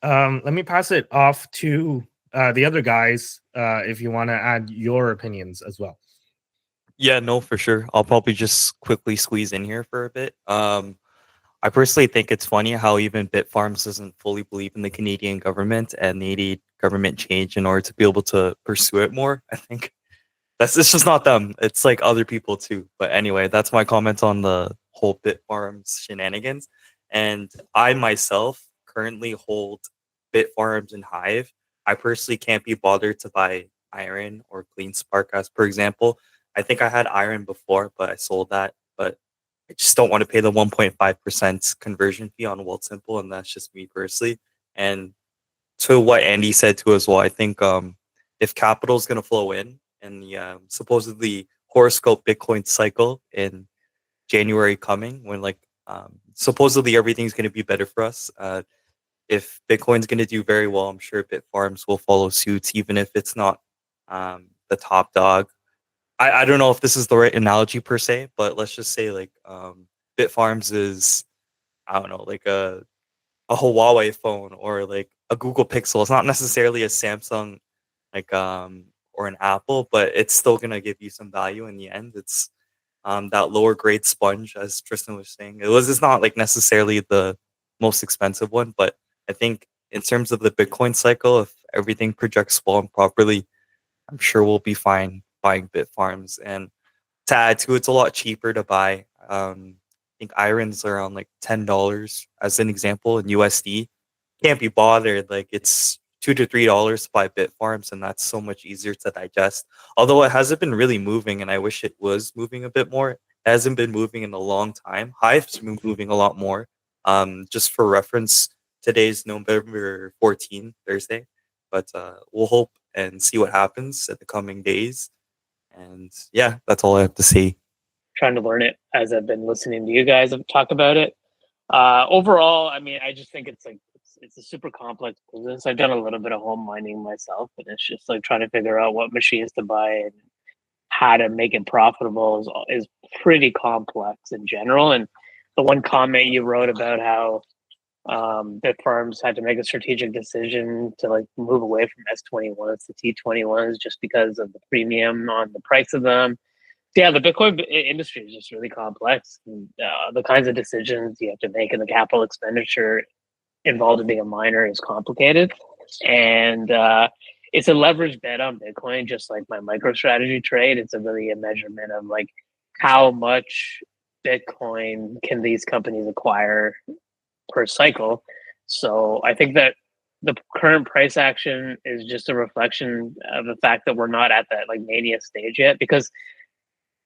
let me pass it off to the other guys if you want to add your opinions as well. Yeah, no, for sure. I'll probably just quickly squeeze in here for a bit. I personally think it's funny how even Bitfarms doesn't fully believe in the Canadian government and they need government change in order to be able to pursue it more. I think it's just not them. It's like other people too. But anyway, that's my comments on the whole Bitfarms shenanigans. And I myself currently hold Bitfarms and Hive. I personally can't be bothered to buy Iron or Clean Spark as per example. I think I had Iron before, but I sold that. But I just don't want to pay the 1.5% conversion fee on Simple, and that's just me personally. And to what Andy said too as well, I think if capital is going to flow in the supposedly horoscope Bitcoin cycle in January coming, when supposedly everything's going to be better for us. If Bitcoin's going to do very well, I'm sure Bitfarms will follow suit, even if it's not the top dog. I don't know if this is the right analogy per se, but let's just say Bitfarms is, I don't know, like a Huawei phone or like a Google Pixel. It's not necessarily a Samsung or an Apple, but it's still gonna give you some value in the end. It's that lower grade sponge, as Tristan was saying. It's not like necessarily the most expensive one, but I think in terms of the Bitcoin cycle, if everything projects well and properly, I'm sure we'll be fine buying Bitfarms. And to add to it, it's a lot cheaper to buy. I think Iron's around like $10 as an example in USD. Can't be bothered. Like it's $2 to $3 to buy Bitfarms, and that's so much easier to digest. Although it hasn't been really moving, and I wish it was moving a bit more. It hasn't been moving in a long time. Hive's been moving a lot more. Just for reference, today's November 14, Thursday. But we'll hope and see what happens at the coming days. And yeah, that's all I have to say. Trying to learn it as I've been listening to you guys talk about it. Overall, I mean, I just think it's a super complex business. I've done a little bit of home mining myself, and it's just like trying to figure out what machines to buy and how to make it profitable is pretty complex in general. And the one comment you wrote about how Bitfarms had to make a strategic decision to like move away from S21s to T21s just because of the premium on the price of them. Yeah, the Bitcoin industry is just really complex. And, the kinds of decisions you have to make and the capital expenditure involved in being a miner is complicated. And it's a leverage bet on Bitcoin, just like my MicroStrategy trade. It's really a measurement of like how much Bitcoin can these companies acquire per cycle. So I think that the current price action is just a reflection of the fact that we're not at that like mania stage yet, because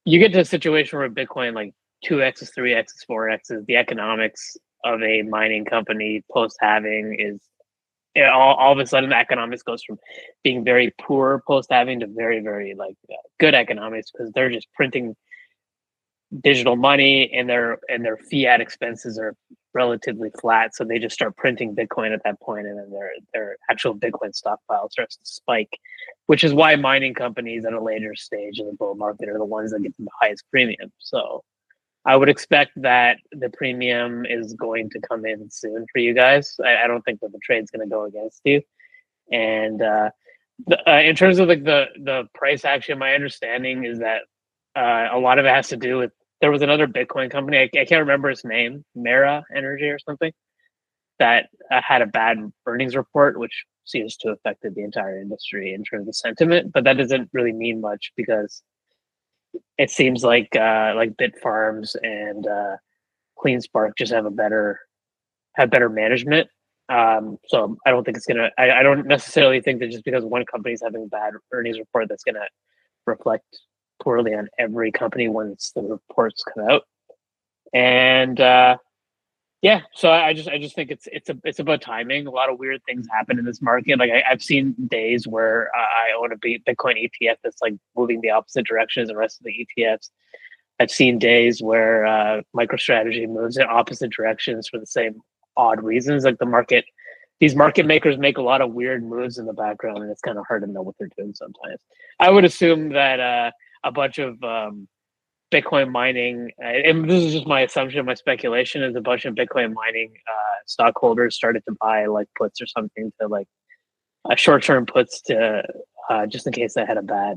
you get to a situation where Bitcoin like 2x, 3x, 4x, the economics of a mining company post halving is all of a sudden the economics goes from being very poor post halving to very, very like good economics, because they're just printing digital money and their fiat expenses are relatively flat, so they just start printing Bitcoin at that point, and then their actual Bitcoin stockpile starts to spike, which is why mining companies at a later stage of the bull market are the ones that get the highest premium. So I would expect that the premium is going to come in soon for you guys. I don't think that the trade's going to go against you. And in terms of like the price action, my understanding is that a lot of it has to do with, there was another Bitcoin company, I can't remember its name, Mara Energy or something, that had a bad earnings report, which seems to have affected the entire industry in terms of sentiment. But that doesn't really mean much, because it seems like Bitfarms and CleanSpark just have better management. So I don't think it's gonna. I don't necessarily think that just because one company is having a bad earnings report, that's gonna reflect poorly on every company once the reports come out. And Yeah, so I just think it's about timing. A lot of weird things happen in this market. Like I've seen days where I own a Bitcoin ETF that's like moving the opposite direction as the rest of the ETFs. I've seen days where MicroStrategy moves in opposite directions for the same odd reasons. Like these market makers make a lot of weird moves in the background, and it's kind of hard to know what they're doing sometimes. I would assume that a bunch of Bitcoin mining, and this is just my assumption, my speculation, is a bunch of Bitcoin mining stockholders started to buy like puts or something to like short-term puts to just in case they had a bad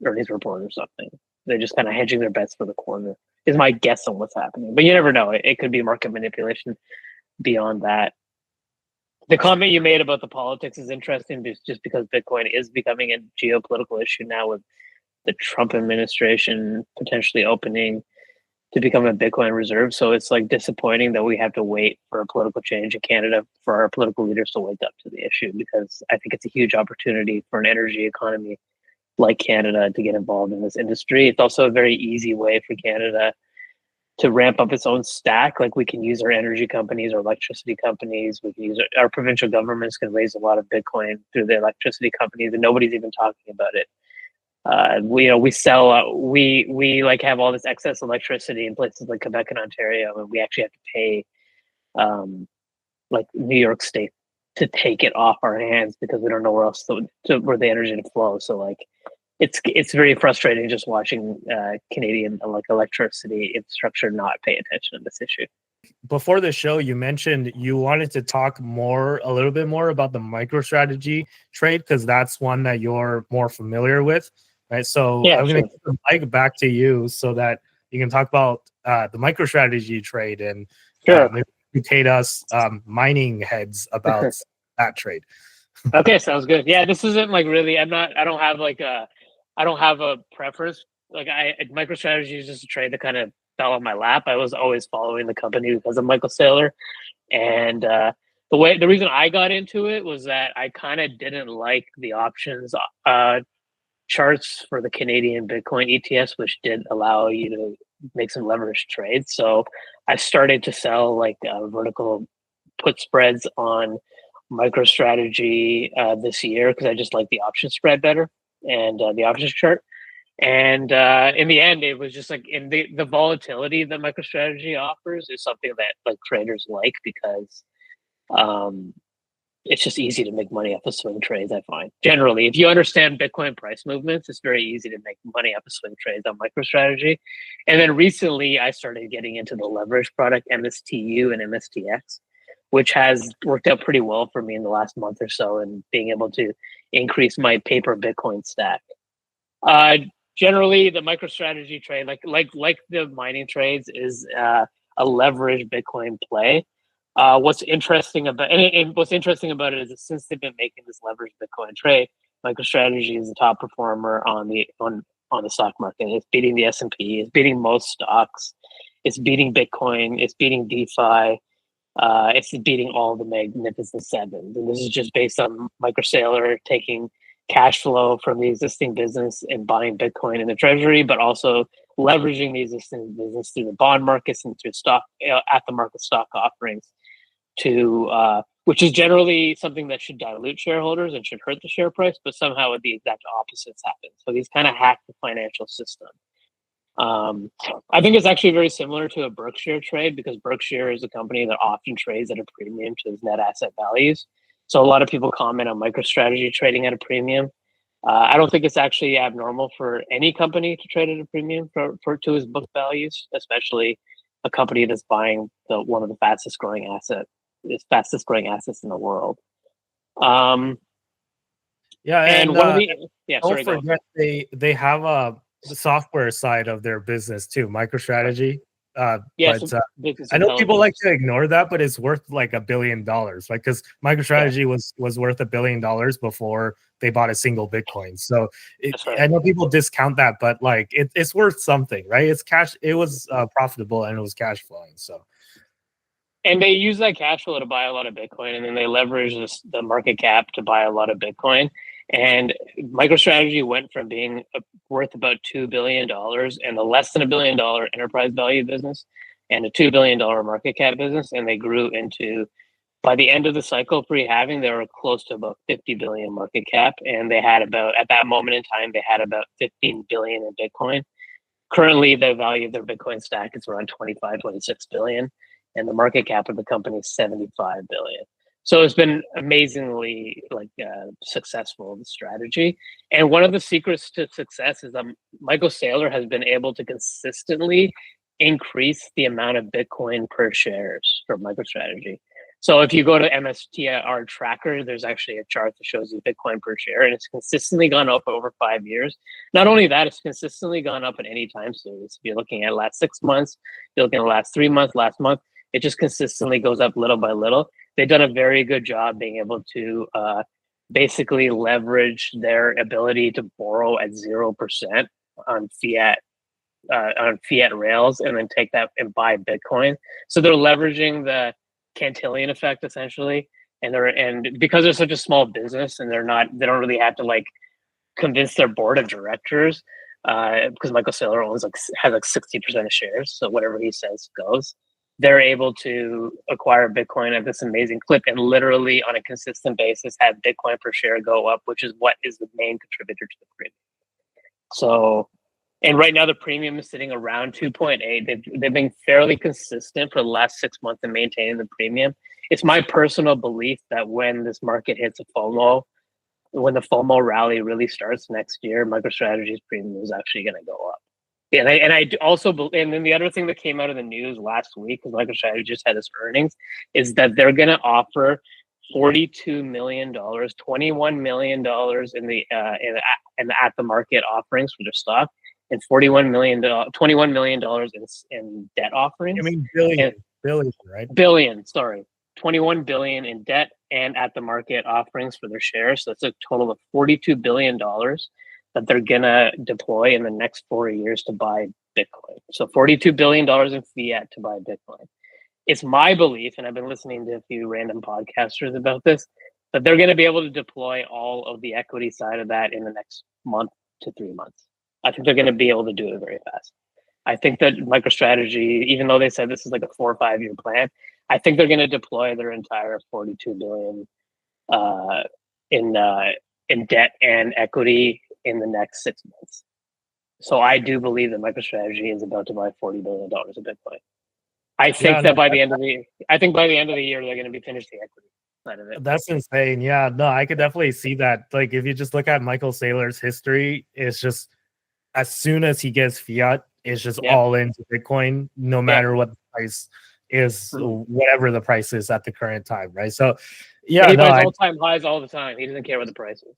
earnings report or something. They're just kind of hedging their bets for the corner, is my guess on what's happening. But you never know. It could be market manipulation beyond that. The comment you made about the politics is interesting just because Bitcoin is becoming a geopolitical issue now with the Trump administration potentially opening to become a Bitcoin reserve. So it's like disappointing that we have to wait for a political change in Canada for our political leaders to wake up to the issue, because I think it's a huge opportunity for an energy economy like Canada to get involved in this industry. It's also a very easy way for Canada to ramp up its own stack. Like we can use our energy companies, our electricity companies, we can use our provincial governments can raise a lot of Bitcoin through the electricity companies, and nobody's even talking about it. We sell we like have all this excess electricity in places like Quebec and Ontario, and we actually have to pay like New York State to take it off our hands because we don't know where else where the energy to flow. So like it's very frustrating just watching Canadian like electricity infrastructure not pay attention to this issue. Before the show, you mentioned you wanted to talk a little bit more about the MicroStrategy trade, because that's one that you're more familiar with, right? So Yeah, I'm going to give the mic back to you so that you can talk about the MicroStrategy trade and maybe educate us mining heads about that trade. Okay, sounds good. Yeah, this isn't like really. I don't have a preference. Like MicroStrategy is just a trade that kind of fell on my lap. I was always following the company because of Michael Saylor, and the reason I got into it was that I kind of didn't like the options charts for the Canadian Bitcoin ETFs, which did allow you to make some leverage trades. So I started to sell like vertical put spreads on MicroStrategy this year because I just like the option spread better and the options chart. And in the end, it was just like in the volatility that MicroStrategy offers is something that like traders like because it's just easy to make money off of swing trades. I find generally, if you understand Bitcoin price movements, it's very easy to make money off of swing trades on MicroStrategy. And then recently, I started getting into the leverage product MSTU and MSTX, which has worked out pretty well for me in the last month or so, and being able to increase my paper Bitcoin stack. Generally, the MicroStrategy trade, like the mining trades, is a leveraged Bitcoin play. What's interesting about it is that since they've been making this leveraged Bitcoin trade, MicroStrategy is the top performer on the stock market. It's beating the S&P. It's beating most stocks. It's beating Bitcoin. It's beating DeFi. It's beating all the Magnificent Seven. And this is just based on Michael Saylor taking cash flow from the existing business and buying Bitcoin in the treasury, but also leveraging the existing business through the bond markets and through stock at the market stock offerings to which is generally something that should dilute shareholders and should hurt the share price, but somehow the exact opposites happen. So he's kind of hacked the financial system. I think it's actually very similar to a Berkshire trade because Berkshire is a company that often trades at a premium to its net asset values. So a lot of people comment on MicroStrategy trading at a premium. I don't think it's actually abnormal for any company to trade at a premium to its book values, especially a company that's buying one of the fastest growing assets in the world. Don't forget they have the software side of their business too, MicroStrategy. I know people like to ignore that, but it's worth like $1 billion. Like because MicroStrategy was worth $1 billion before they bought a single Bitcoin. So I know people discount that, but like it's worth something, right? It's cash. It was profitable and it was cash flowing. So. And they use that cash flow to buy a lot of Bitcoin, and then they leverage the market cap to buy a lot of Bitcoin. And MicroStrategy went from being worth about $2 billion and a less than $1 billion enterprise value business and a $2 billion market cap business, and they grew into, by the end of the cycle pre-halving, they were close to about 50 billion market cap, and they had about, at that moment in time, they had about 15 billion in Bitcoin. Currently, the value of their Bitcoin stack is around 25, 26 billion, and the market cap of the company is 75 billion. So it's been amazingly successful, the strategy. And one of the secrets to success is that Michael Saylor has been able to consistently increase the amount of Bitcoin per shares for MicroStrategy. So if you go to MSTR Tracker, there's actually a chart that shows you Bitcoin per share, and it's consistently gone up over 5 years. Not only that, it's consistently gone up at any time series. If you're looking at last 6 months, you're looking at last 3 months, last month, it just consistently goes up little by little. They've done a very good job being able to basically leverage their ability to borrow at 0% on fiat rails, and then take that and buy Bitcoin. So they're leveraging the Cantillon effect essentially, and because they're such a small business, and they don't really have to convince their board of directors, because Michael Saylor has 60% of shares, so whatever he says goes. They're able to acquire Bitcoin at this amazing clip, and literally on a consistent basis have Bitcoin per share go up, which is what is the main contributor to the premium. So, and right now the premium is sitting around 2.8. They've been fairly consistent for the last 6 months in maintaining the premium. It's my personal belief that when this market hits a FOMO, when the FOMO rally really starts next year, MicroStrategy's premium is actually going to go up. And I also believe, and then the other thing that came out of the news last week, because MicroStrategy just had its earnings, is that they're going to offer $42 million, $21 million in the at the market offerings for their stock, and $21 million in debt offerings. I mean billion, right? Billion, sorry. 21 billion in debt and at the market offerings for their shares. So that's a total of $42 billion that they're gonna deploy in the next 4 years to buy Bitcoin. So $42 billion in fiat to buy Bitcoin. It's my belief, and I've been listening to a few random podcasters about this, that they're gonna be able to deploy all of the equity side of that in the next month to 3 months. I think they're gonna be able to do it very fast. I think that MicroStrategy, even though they said this is like a 4 or 5 year plan, I think they're gonna deploy their entire 42 billion in debt and equity in the next 6 months. So I do believe that MicroStrategy is about to buy $40 billion of Bitcoin. I think by the end of the year, they're going to be finished the equity side of it. That's insane. Yeah, no, I could definitely see that. Like, if you just look at Michael Saylor's history, it's just as soon as he gets fiat, it's just all into Bitcoin, no matter what the price is, whatever the price is at the current time, right? So, yeah, he buys all-time highs all the time. He doesn't care what the price is.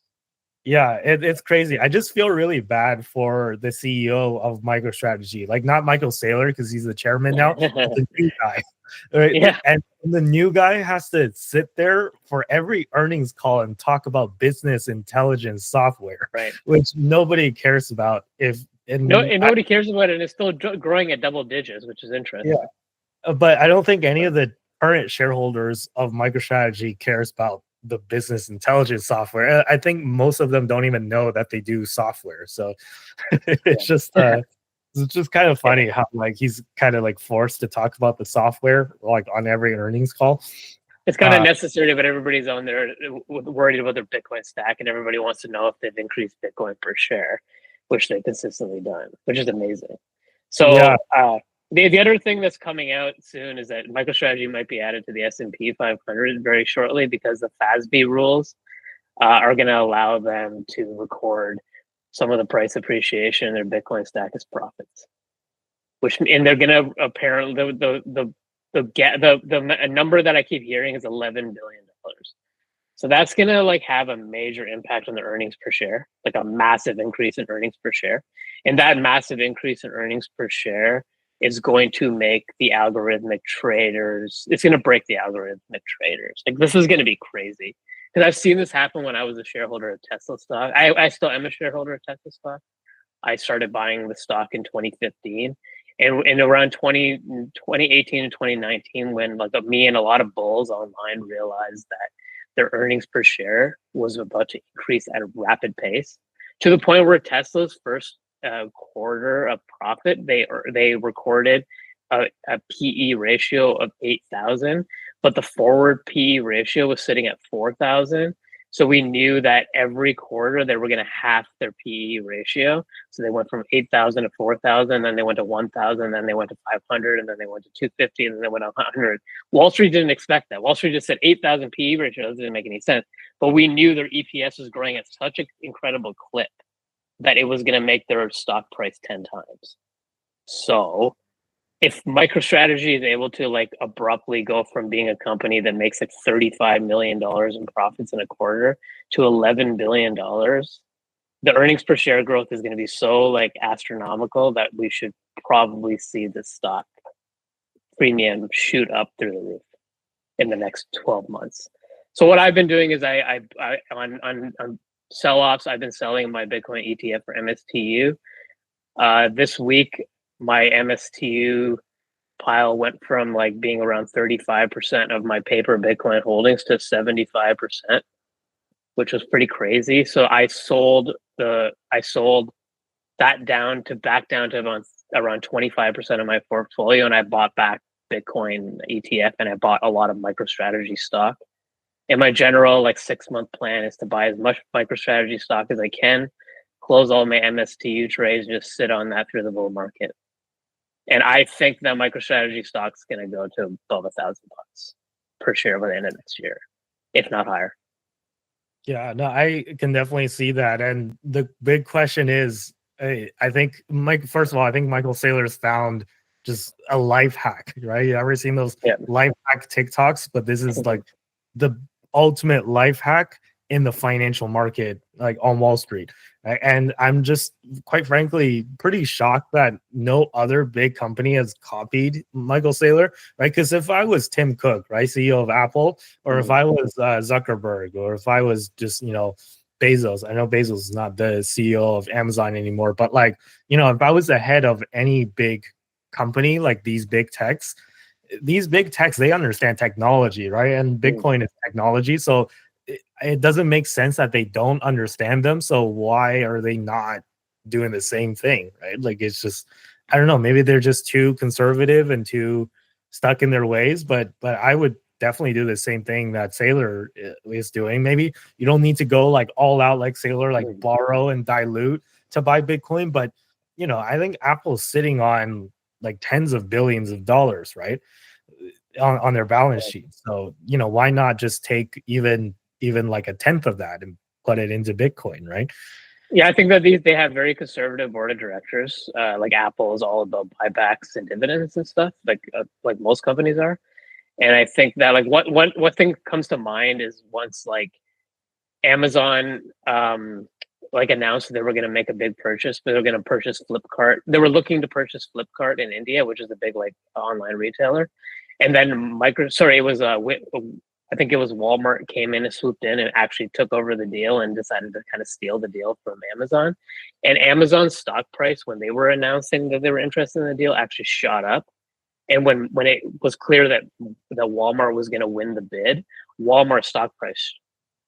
Yeah, it's crazy. I just feel really bad for the CEO of MicroStrategy, like not Michael Saylor because he's the chairman now, but the new guy. Right? Yeah, and the new guy has to sit there for every earnings call and talk about business intelligence software, right? Which nobody cares about. Nobody cares about it, and it's still growing at double digits, which is interesting. Yeah, but I don't think any of the current shareholders of MicroStrategy cares about the business intelligence software. I think most of them don't even know that they do software. So it's just kind of funny how he's kind of forced to talk about the software on every earnings call. It's kind of necessary, but everybody's on there worried about their Bitcoin stack, and everybody wants to know if they've increased Bitcoin per share, which they've consistently done, which is amazing. So the other thing that's coming out soon is that MicroStrategy might be added to the S&P 500 very shortly, because the FASB rules are going to allow them to record some of the price appreciation in their Bitcoin stack as profits. And they're going to apparently the number that I keep hearing is $11 billion. So that's going to have a major impact on the earnings per share, like a massive increase in earnings per share, and that massive increase in earnings per share is going to make the algorithmic traders, it's going to break the algorithmic traders. This is going to be crazy, because I've seen this happen when I was a shareholder of Tesla stock. I still am a shareholder of Tesla stock. I started buying the stock in 2015, and around 2018 and 2019, when me and a lot of bulls online realized that their earnings per share was about to increase at a rapid pace, to the point where Tesla's first quarter of profit, they recorded a PE ratio of 8,000, but the forward PE ratio was sitting at 4,000. So we knew that every quarter they were going to half their PE ratio. So they went from 8,000 to 4,000, then they went to 1,000, then they went to 500, and then they went to 250, and then they went to 100. Wall Street didn't expect that. Wall Street just said 8,000 PE ratio. That didn't make any sense. But we knew their EPS was growing at such an incredible clip that it was going to make their stock price 10 times. So if MicroStrategy is able to like abruptly go from being a company that makes like $35 million in profits in a quarter to $11 billion, the earnings per share growth is going to be so like astronomical that we should probably see the stock premium shoot up through the roof in the next 12 months. So what I've been doing is I on sell-offs, I've been selling my Bitcoin ETF for MSTU. This week, my MSTU pile went from like being around 35% of my paper Bitcoin holdings to 75%, which was pretty crazy. So I sold that down to around 25% of my portfolio, and I bought back Bitcoin ETF, and I bought a lot of MicroStrategy stock. And my general like 6-month plan is to buy as much MicroStrategy stock as I can, close all my MSTU trades, just sit on that through the bull market. And I think that MicroStrategy stock's going to go to above $1,000 per share by the end of next year, if not higher. Yeah, no, I can definitely see that. And the big question is, I think first of all, I think Michael Saylor's found just a life hack, right? You ever seen those life hack TikToks? But this is like the ultimate life hack in the financial market, like on Wall Street. Right? And I'm just, quite frankly, pretty shocked that no other big company has copied Michael Saylor, right? Because if I was Tim Cook, right, CEO of Apple, or if I was Zuckerberg, or if I was just, Bezos, I know Bezos is not the CEO of Amazon anymore, but like, if I was the head of any big company, like these big techs, they understand technology, right? And Bitcoin is technology. So it doesn't make sense that they don't understand them. So why are they not doing the same thing, right? Like, it's just, I don't know, maybe they're just too conservative and too stuck in their ways, but I would definitely do the same thing that Saylor is doing. Maybe you don't need to go like all out like Saylor, like borrow and dilute to buy Bitcoin, but I think Apple's sitting on like tens of billions of dollars, right, on their balance sheet. So why not just take even like a tenth of that and put it into Bitcoin, right? Yeah, I think that they have very conservative board of directors. Like Apple is all about buybacks and dividends and stuff, like most companies are. And I think that like what thing comes to mind is once like Amazon like announced they were going to make a big purchase, but they were going to purchase Flipkart. They were looking to purchase Flipkart in India, which is a big like online retailer. And then I think it was Walmart came in and swooped in and actually took over the deal and decided to kind of steal the deal from Amazon. And Amazon's stock price, when they were announcing that they were interested in the deal, actually shot up. And when it was clear that Walmart was going to win the bid, Walmart's stock price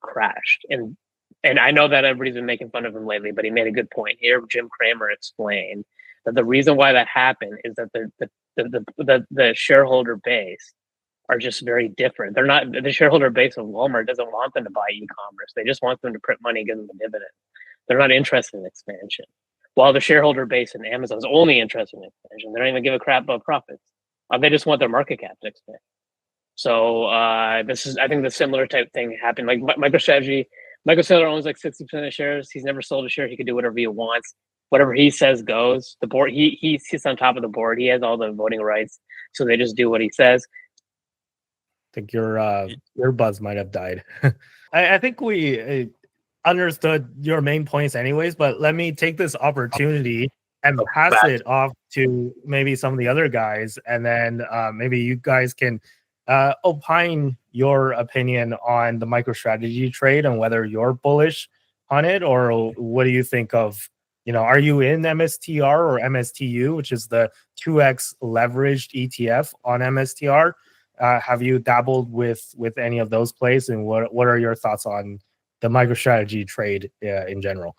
crashed. And I know that everybody's been making fun of him lately, but he made a good point here. Jim Cramer explained that the reason why that happened is that the shareholder base are just very different. They're not, the shareholder base of Walmart doesn't want them to buy e-commerce. They just want them to print money and give them a dividend. They're not interested in expansion. While the shareholder base in Amazon is only interested in expansion. They don't even give a crap about profits. They just want their market cap to expand. So I think the similar type thing happened. Like MicroStrategy, Michael Saylor owns like 60% of shares. He's never sold a share. He can do whatever he wants. Whatever he says goes. The board, he sits on top of the board. He has all the voting rights. So they just do what he says. I think your buzz might have died. I think we understood your main points anyways, but let me take this opportunity and pass it off to maybe some of the other guys, and then maybe you guys can opine your opinion on the MicroStrategy trade and whether you're bullish on it, or what do you think of, are you in MSTR or MSTU, which is the 2x leveraged ETF on MSTR? Have you dabbled with any of those plays, and what are your thoughts on the MicroStrategy trade in general?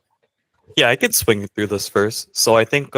Yeah, I could swing through this first. So I think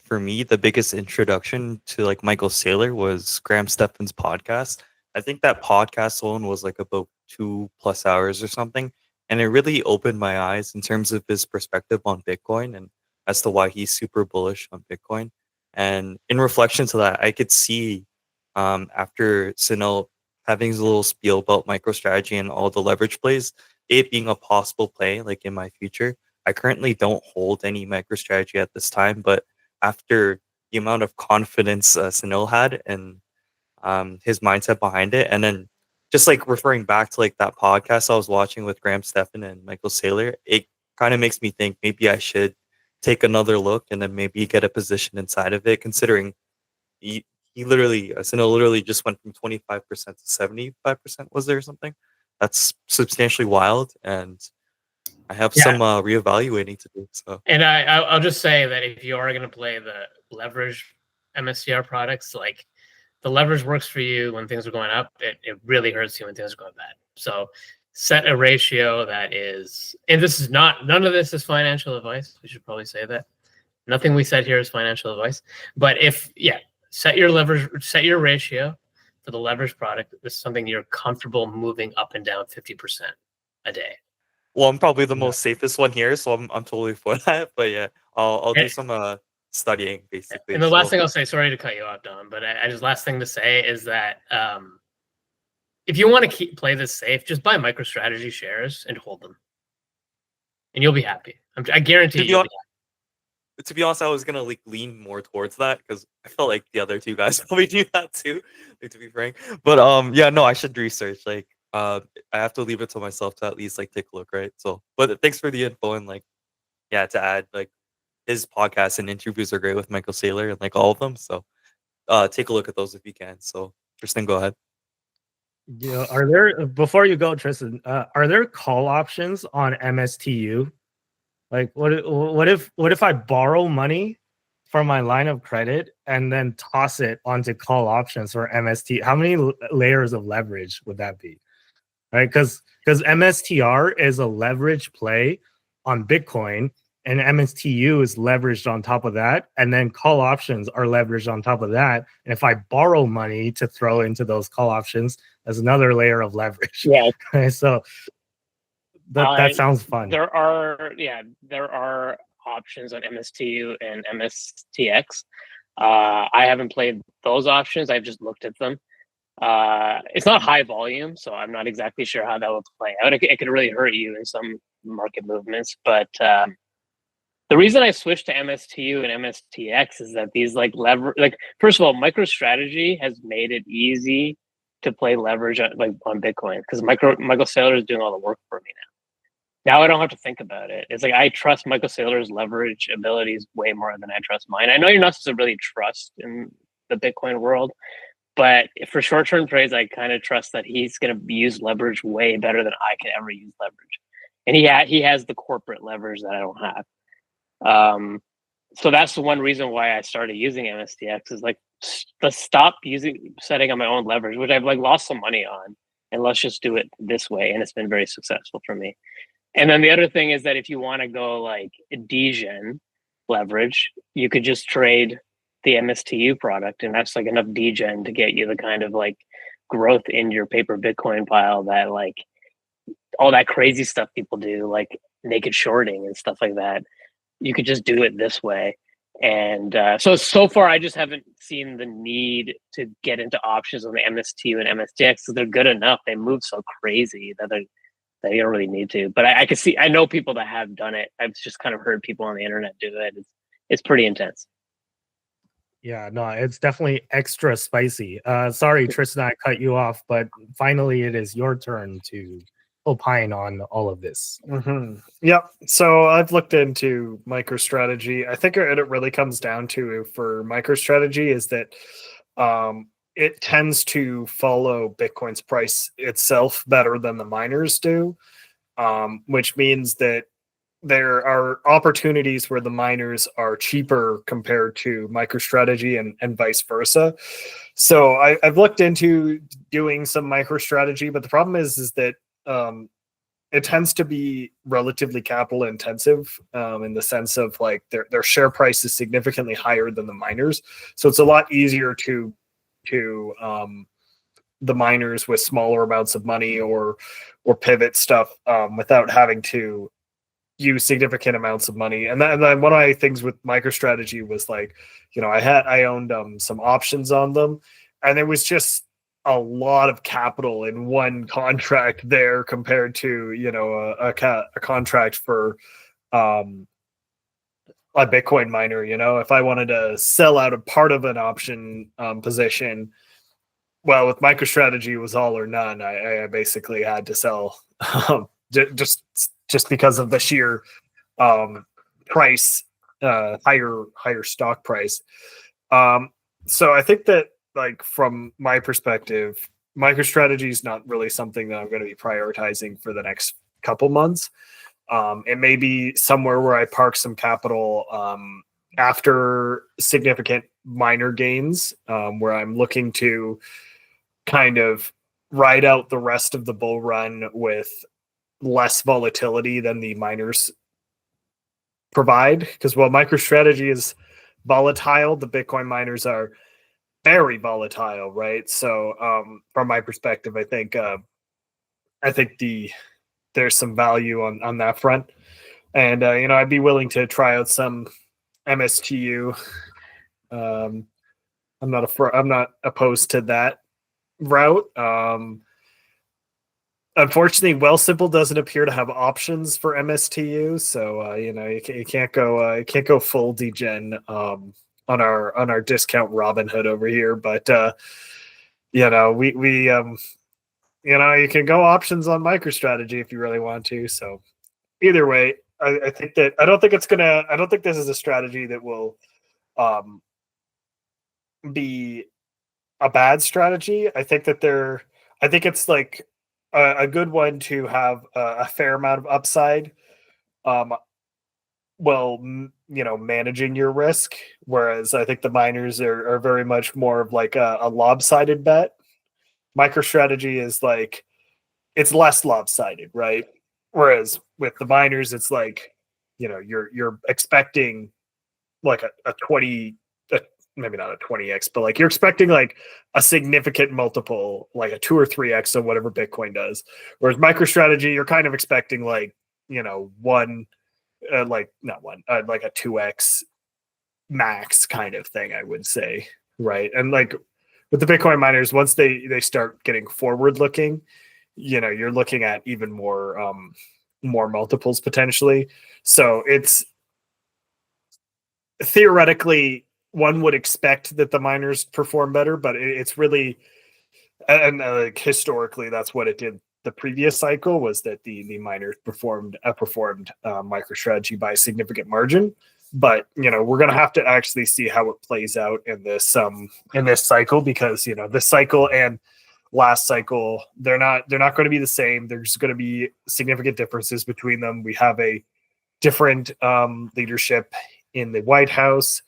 for me, the biggest introduction to like Michael Saylor was Graham Stephan's podcast. I think that podcast alone was like about 2+ hours or something. And it really opened my eyes in terms of his perspective on Bitcoin and as to why he's super bullish on Bitcoin. And in reflection to that, I could see after Sunil having his little spiel about MicroStrategy and all the leverage plays, it being a possible play like in my future. I currently don't hold any MicroStrategy at this time, but after the amount of confidence Sunil had and his mindset behind it, and then just like referring back to like that podcast I was watching with Graham Stephan and Michael Saylor, it kind of makes me think maybe I should take another look and then maybe get a position inside of it, considering he literally, Sunil literally just went from 25% to 75%, was there something? That's substantially wild, and I have some reevaluating to do. So, and I'll just say that if you are going to play the leverage MSTR products, like the leverage works for you when things are going up, it really hurts you when things are going bad. So set a ratio that is, and this is not, none of this is financial advice. We should probably say that. Nothing we said here is financial advice. But if, set your leverage, set your ratio for the leverage product. This is something you're comfortable moving up and down 50% a day. Well, I'm probably the most safest one here, so I'm totally for that. But yeah, I'll do some studying basically. And the last thing I'll say, sorry to cut you off, Don, but I just last thing to say is that if you want to play this safe, just buy MicroStrategy shares and hold them, and you'll be happy. I guarantee you. To be honest, I was gonna like lean more towards that because I felt like the other two guys probably do that too. Like, to be frank, but yeah, no, I should research. Like, I have to leave it to myself to at least like take a look, right? So, but thanks for the info and like, yeah, to add like his podcast and interviews are great with Michael Saylor and like all of them. So, take a look at those if you can. So, Tristan, go ahead. Yeah, are there, before you go, Tristan, are there call options on MSTU? Like, what if I borrow money from my line of credit and then toss it onto call options for MST? How many layers of leverage would that be? Right, because MSTR is a leverage play on Bitcoin, and MSTU is leveraged on top of that, and then call options are leveraged on top of that. And if I borrow money to throw into those call options, there's another layer of leverage. Yeah. Okay, so that sounds fun. There are options on MSTU and MSTX. I haven't played those options. I've just looked at them. It's not high volume, so I'm not exactly sure how that would play out. It could really hurt you in some market movements. But the reason I switched to MSTU and MSTX is that these first of all, MicroStrategy has made it easy to play leverage on Bitcoin because Michael Saylor is doing all the work for me now. Now I don't have to think about it. It's like I trust Michael Saylor's leverage abilities way more than I trust mine. I know you're not supposed to really trust in the Bitcoin world, but for short-term trades, I kind of trust that he's going to use leverage way better than I can ever use leverage. And he has the corporate leverage that I don't have. So that's the one reason why I started using MSTX is like let's stop setting on my own leverage, which I've like lost some money on, and let's just do it this way. And it's been very successful for me. And then the other thing is that if you want to go like degen leverage, you could just trade the MSTU product, and that's like enough degen to get you the kind of like growth in your paper Bitcoin pile that like all that crazy stuff people do, like naked shorting and stuff like that. You could just do it this way. And so far, I just haven't seen the need to get into options on the MSTU and MSTX because they're good enough. They move so crazy that you don't really need to. But I know people that have done it. I've just kind of heard people on the internet do it. It's pretty intense. Yeah, no, it's definitely extra spicy. Sorry, Tristan, I cut you off, but finally it is your turn to opine on all of this. Mm-hmm. Yep. So I've looked into MicroStrategy. I think it really comes down to for MicroStrategy is that it tends to follow Bitcoin's price itself better than the miners do, which means that there are opportunities where the miners are cheaper compared to MicroStrategy and vice versa. So I've looked into doing some MicroStrategy, but the problem is that it tends to be relatively capital intensive in the sense of like their share price is significantly higher than the miners, so it's a lot easier to the miners with smaller amounts of money or pivot stuff without having to use significant amounts of money. And then one of my things with MicroStrategy was like, I owned some options on them, and it was just a lot of capital in one contract there compared to a contract for a Bitcoin miner. If I wanted to sell out a part of an option position, well, with MicroStrategy it was all or none. I basically had to sell just because of the sheer price, higher stock price. So I think that, like, from my perspective, MicroStrategy is not really something that I'm going to be prioritizing for the next couple months. It may be somewhere where I park some capital after significant minor gains, where I'm looking to kind of ride out the rest of the bull run with less volatility than the miners provide. Because while MicroStrategy is volatile, the Bitcoin miners are very volatile, right? So from my perspective, I think there's some value on that front, and I'd be willing to try out some MSTU. I'm not opposed to that route. Unfortunately, Wealthsimple doesn't appear to have options for MSTU, so you can't go full degen on our discount Robinhood over here. But we you can go options on MicroStrategy if you really want to. So either way, I think I don't think this is a strategy that will be a bad strategy. I think it's like a good one to have a fair amount of upside, managing your risk. Whereas I think the miners are very much more of like a lopsided bet. MicroStrategy is like, it's less lopsided, right? Whereas with the miners, it's like, you're expecting like a 20, maybe not a 20x, but like you're expecting like a significant multiple, like a 2 or 3x of whatever Bitcoin does. Whereas MicroStrategy, you're kind of expecting like, like a 2x max kind of thing, I would say, right? And like with the Bitcoin miners, once they start getting forward looking, you're looking at even more multiples potentially. So it's theoretically, one would expect that the miners perform better, but it's really, and historically, that's what it did. The previous cycle was that the miners outperformed MicroStrategy by a significant margin. But we're gonna have to actually see how it plays out in this cycle, because this cycle and last cycle, they're not going to be the same. There's going to be significant differences between them. We have a different leadership in the White House.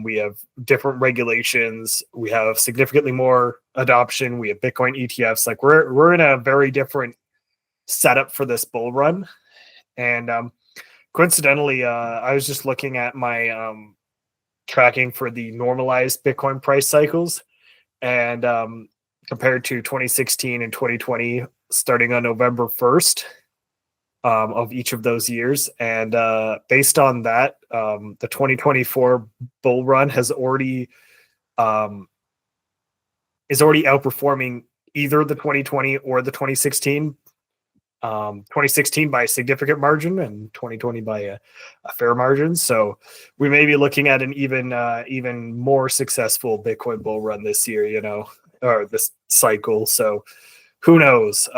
We have different regulations. We have significantly more adoption. We have Bitcoin ETFs. Like we're in a very different setup for this bull run. And coincidentally, I was just looking at my tracking for the normalized Bitcoin price cycles, and compared to 2016 and 2020, starting on November 1st. Of each of those years, and based on that, the 2024 bull run is already outperforming either the 2020 or the 2016. 2016 by a significant margin, and 2020 by a fair margin. So we may be looking at an even more successful Bitcoin bull run this year, or this cycle. So who knows?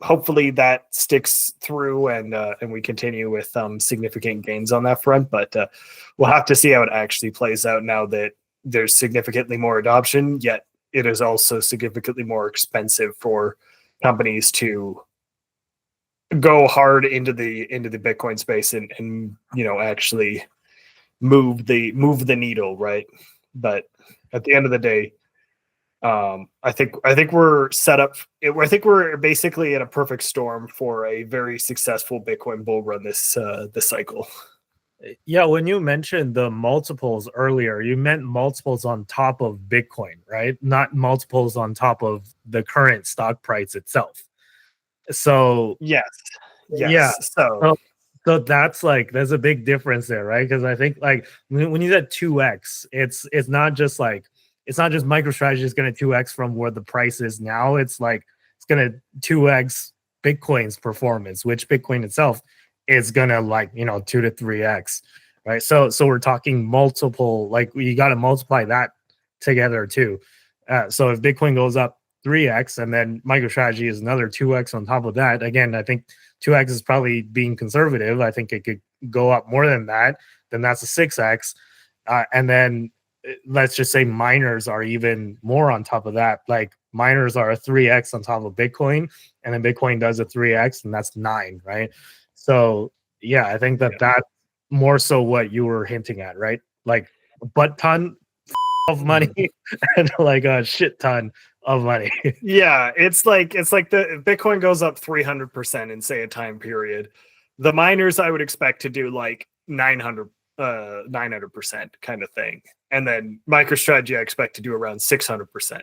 Hopefully that sticks through, and we continue with significant gains on that front. But we'll have to see how it actually plays out now that there's significantly more adoption, yet it is also significantly more expensive for companies to go hard into the Bitcoin space and actually move the needle, right? But at the end of the day, I think we're set up. I think we're basically in a perfect storm for a very successful Bitcoin bull run this cycle. Yeah, when you mentioned the multiples earlier, you meant multiples on top of Bitcoin, right? Not multiples on top of the current stock price itself. So Yes. yeah, So so that's like there's a big difference there, right? Because I think like when you said 2x, it's not just like it's not just MicroStrategy is going to 2x from where the price is now. It's like it's going to 2x Bitcoin's performance, which Bitcoin itself is gonna like 2 to 3x, right? So we're talking multiple, like you got to multiply that together too. So if Bitcoin goes up 3x and then MicroStrategy is another 2x on top of that, again, I think 2x is probably being conservative. I think it could go up more than that. Then that's a 6x, and then let's just say miners are even more on top of that. Like miners are a 3x on top of Bitcoin, and then Bitcoin does a 3x, and that's 9, right? So yeah, I think that's more so what you were hinting at, right? Like a butt ton of money and like a shit ton of money. yeah, it's like the Bitcoin goes up 300% in say a time period. The miners I would expect to do like 900% kind of thing, and then MicroStrategy I expect to do around 600%.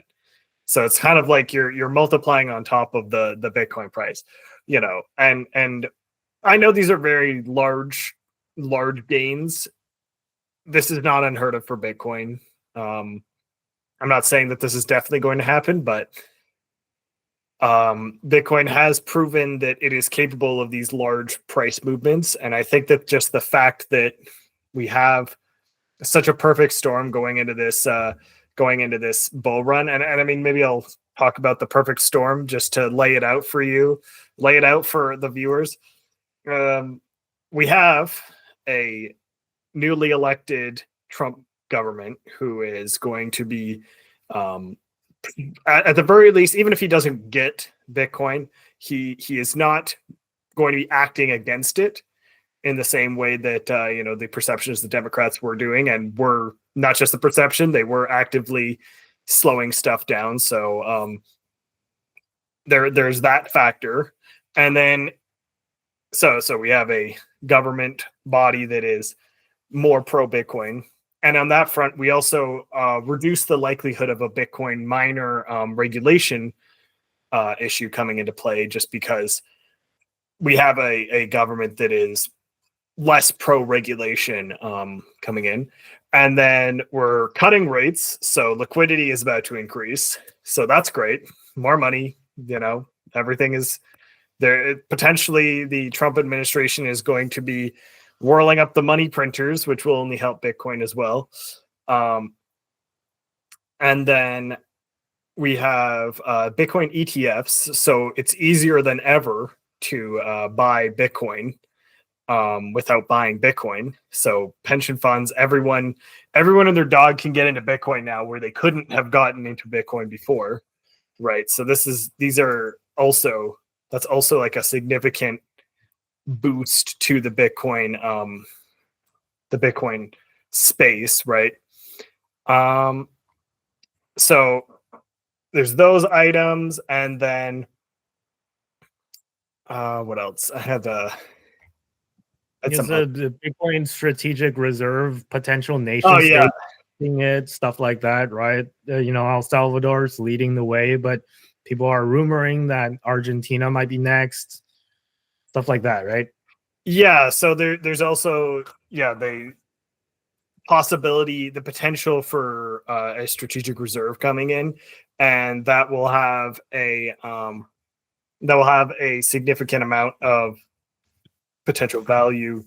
So it's kind of like you're multiplying on top of the Bitcoin price, and I know these are very large gains. This is not unheard of for Bitcoin. I'm not saying that this is definitely going to happen, but Bitcoin has proven that it is capable of these large price movements. And I think that just the fact that we have such a perfect storm going into this bull run, and I mean, maybe I'll talk about the perfect storm just to lay it out for the viewers. We have a newly elected Trump government who is going to be, at the very least, even if he doesn't get Bitcoin, he is not going to be acting against it in the same way that the perceptions the Democrats were doing, and were not just the perception; they were actively slowing stuff down. So there's that factor, and then. So we have a government body that is more pro Bitcoin, and on that front, we also reduce the likelihood of a Bitcoin miner regulation issue coming into play, just because we have a government that is less pro regulation coming in, and then we're cutting rates, so liquidity is about to increase. So that's great, more money. Everything is. There potentially the Trump administration is going to be whirling up the money printers, which will only help Bitcoin as well. And then we have Bitcoin ETFs, so it's easier than ever to buy Bitcoin without buying Bitcoin. So pension funds, everyone and their dog can get into Bitcoin now, where they couldn't have gotten into Bitcoin before, right? So that's also like a significant boost to the Bitcoin space, right? So there's those items, and then what else? I had the Bitcoin strategic reserve potential nation state it, stuff like that, right? El Salvador's leading the way, but people are rumoring that Argentina might be next, stuff like that, right? Yeah. So there's also the potential for a strategic reserve coming in, and that will have a significant amount of potential value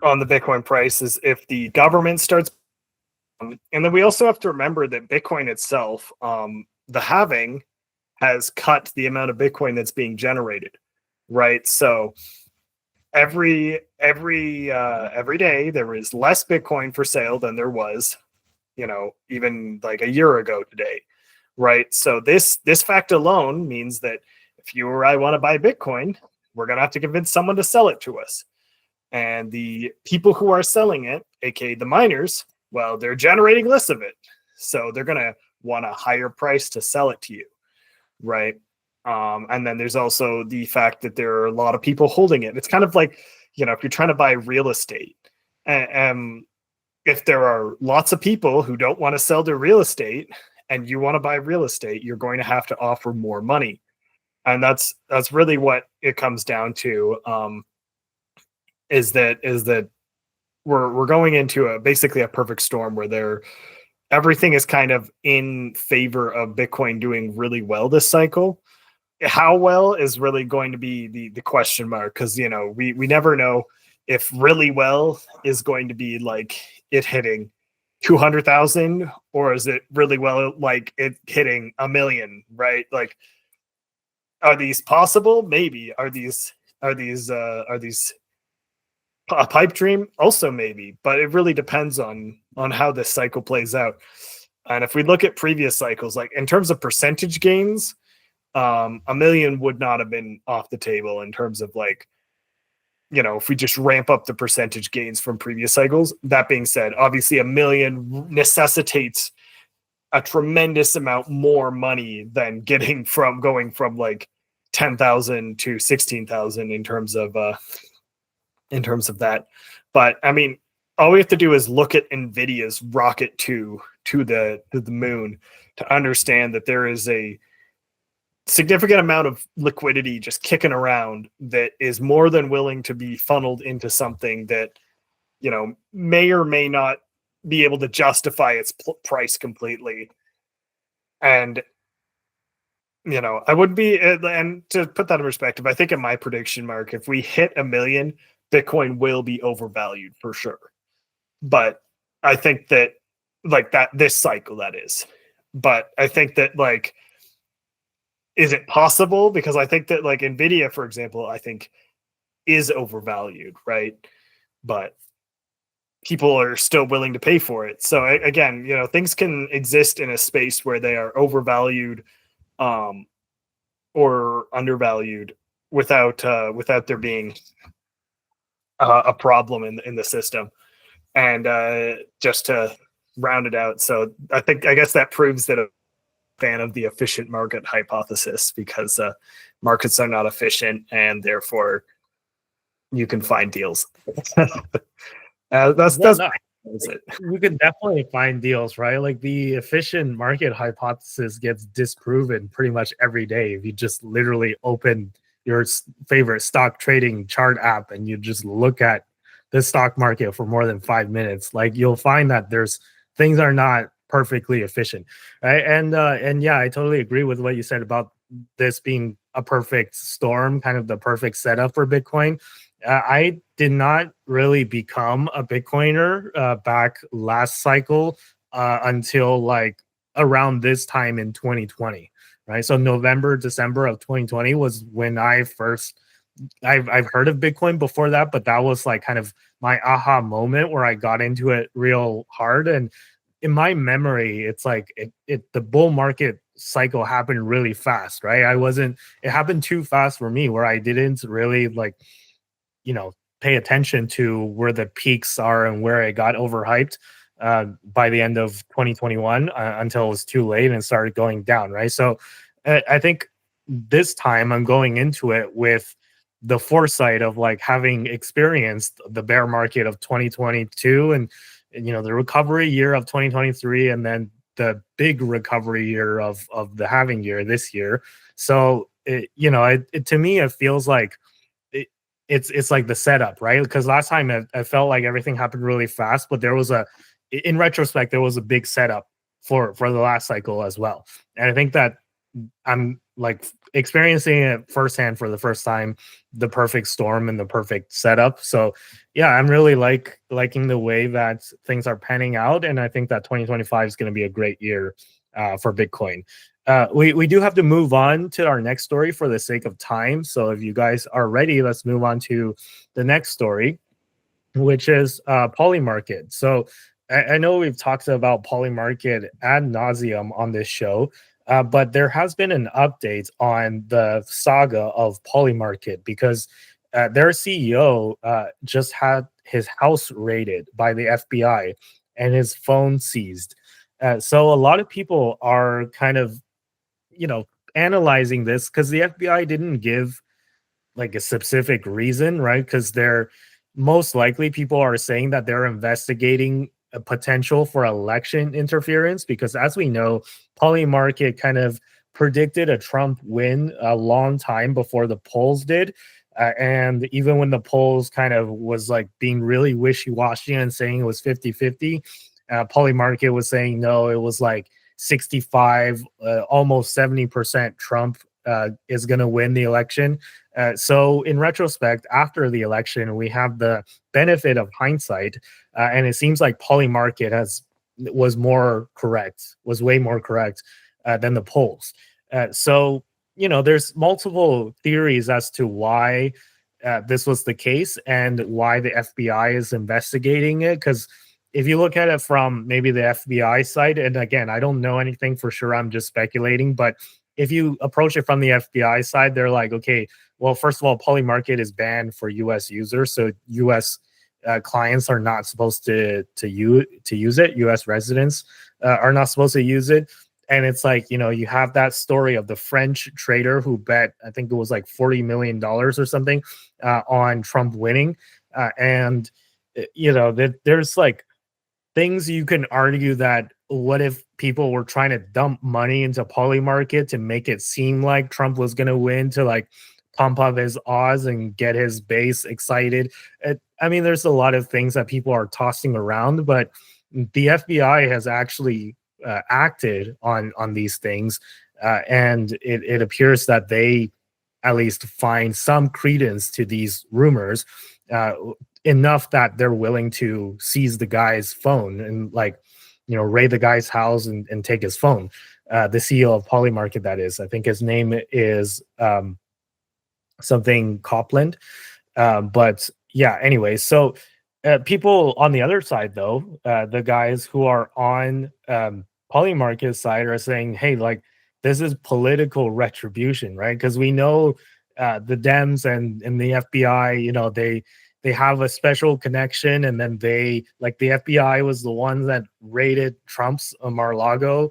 on the Bitcoin prices if the government starts. And then we also have to remember that Bitcoin itself, the halving has cut the amount of Bitcoin that's being generated, right? So every day there is less Bitcoin for sale than there was, even like a year ago today, right? So this fact alone means that if you or I want to buy Bitcoin, we're gonna have to convince someone to sell it to us, and the people who are selling it, aka the miners, well, they're generating less of it, so they're gonna want a higher price to sell it to you, right? And then there's also the fact that there are a lot of people holding it. It's kind of like, you know, if you're trying to buy real estate, if there are lots of people who don't want to sell their real estate and you want to buy real estate, you're going to have to offer more money. And that's really what it comes down to, is that we're going into basically a perfect storm where everything is kind of in favor of Bitcoin doing really well this cycle. How well is really going to be the question mark, because, you know, we never know if really well is going to be like it hitting 200,000, or is it really well like it hitting 1 million, right? Like, are these possible? Maybe. Are these a pipe dream? Also maybe, but it really depends on how this cycle plays out. And if we look at previous cycles, like in terms of percentage gains, 1 million would not have been off the table in terms of, like, you know, if we just ramp up the percentage gains from previous cycles. That being said, obviously 1 million necessitates a tremendous amount more money than going from like 10,000 to 16,000 in terms of that. But I mean, all we have to do is look at Nvidia's rocket to the moon to understand that there is a significant amount of liquidity just kicking around that is more than willing to be funneled into something that, you know, may or may not be able to justify its price completely. And, you know, I would be, and to put that in perspective, I think in my prediction, Mark, if we hit 1 million, Bitcoin will be overvalued for sure. But I think that, like, that this cycle, that is. But I think that, like, is it possible? Because I think that, like, Nvidia, for example, I think is overvalued, right? But people are still willing to pay for it. So again, you know, things can exist in a space where they are overvalued or undervalued without there being a problem in the system. And just to round it out, so I guess that proves that a fan of the efficient market hypothesis, because markets are not efficient and therefore you can find deals. That's it. You can definitely find deals, right? Like, the efficient market hypothesis gets disproven pretty much every day. If you just literally open your favorite stock trading chart app and you just look at the stock market for more than 5 minutes, like, you'll find that things are not perfectly efficient, right? And yeah, I totally agree with what you said about this being a perfect storm, kind of the perfect setup for Bitcoin. I did not really become a Bitcoiner back last cycle until like around this time in 2020, right? So November, December of 2020 was when I've heard of Bitcoin before that, but that was like kind of my aha moment where I got into it real hard. And in my memory, it's like the bull market cycle happened really fast, right? It happened too fast for me, where I didn't really, like, you know, pay attention to where the peaks are and where it got overhyped by the end of 2021 until it was too late and started going down, right? So I think this time I'm going into it with the foresight of, like, having experienced the bear market of 2022 and you know, the recovery year of 2023, and then the big recovery year of the halving year this year. So to me, it feels like it's like the setup, right? Because last time I felt like everything happened really fast, but in retrospect, there was a big setup for the last cycle as well. And I think that I'm, like, experiencing it firsthand for the first time, the perfect storm and the perfect setup. So yeah, I'm really liking the way that things are panning out, and I think that 2025 is going to be a great year for Bitcoin. We do have to move on to our next story for the sake of time. So if you guys are ready, let's move on to the next story, which is Polymarket. So I know we've talked about Polymarket ad nauseum on this show, but there has been an update on the saga of Polymarket, because their CEO just had his house raided by the FBI and his phone seized. So a lot of people are kind of, analyzing this because the FBI didn't give like a specific reason, right? Because they're most likely people are saying that they're investigating a potential for election interference because, as we know, Polymarket kind of predicted a Trump win a long time before the polls did. And even when the polls kind of was like being really wishy-washy and saying it was 50-50, Polymarket was saying no, it was like 65, almost 70% Trump is going to win the election. So in retrospect, after the election, we have the benefit of hindsight, and it seems like Polymarket was way more correct than the polls. So there's multiple theories as to why this was the case and why the FBI is investigating it. Because if you look at it from maybe the FBI side, and again, I don't know anything for sure, I'm just speculating, but if you approach it from the FBI side, they're like, okay, well, first of all, Polymarket is banned for US users. So US clients are not supposed to use it. US residents are not supposed to use it. And it's like, you have that story of the French trader who bet, I think it was like $40 million or something on Trump winning. And there's like things you can argue that what if people were trying to dump money into Polymarket to make it seem like Trump was going to win, to like pump up his odds and get his base excited. I mean, there's a lot of things that people are tossing around, but the FBI has actually acted on these things, and it appears that they at least find some credence to these rumors, enough that they're willing to seize the guy's phone and raid the guy's house and take his phone. The CEO of Polymarket, that is, I think his name is something Copland. But yeah, anyway, so people on the other side, though, the guys who are on Polymarket's side are saying, hey, like, this is political retribution, right? Because we know the Dems and the FBI, they have a special connection, and then the FBI was the one that raided Trump's Mar-a-Lago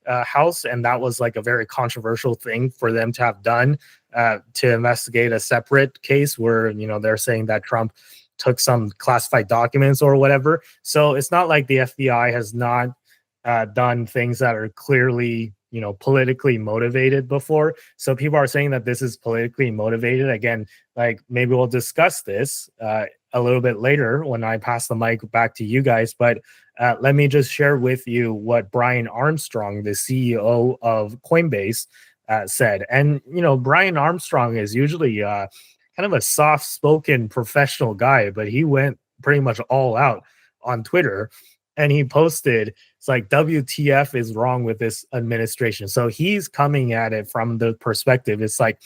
house, and that was like a very controversial thing for them to have done, to investigate a separate case where they're saying that Trump took some classified documents or whatever. So it's not like the FBI has not done things that are clearly politically motivated before. So people are saying that this is politically motivated. Again, like, maybe we'll discuss this a little bit later when I pass the mic back to you guys. But let me just share with you what Brian Armstrong, the CEO of Coinbase, said. And Brian Armstrong is usually kind of a soft-spoken professional guy, but he went pretty much all out on Twitter. And he posted, it's like, WTF is wrong with this administration. So he's coming at it from the perspective, it's like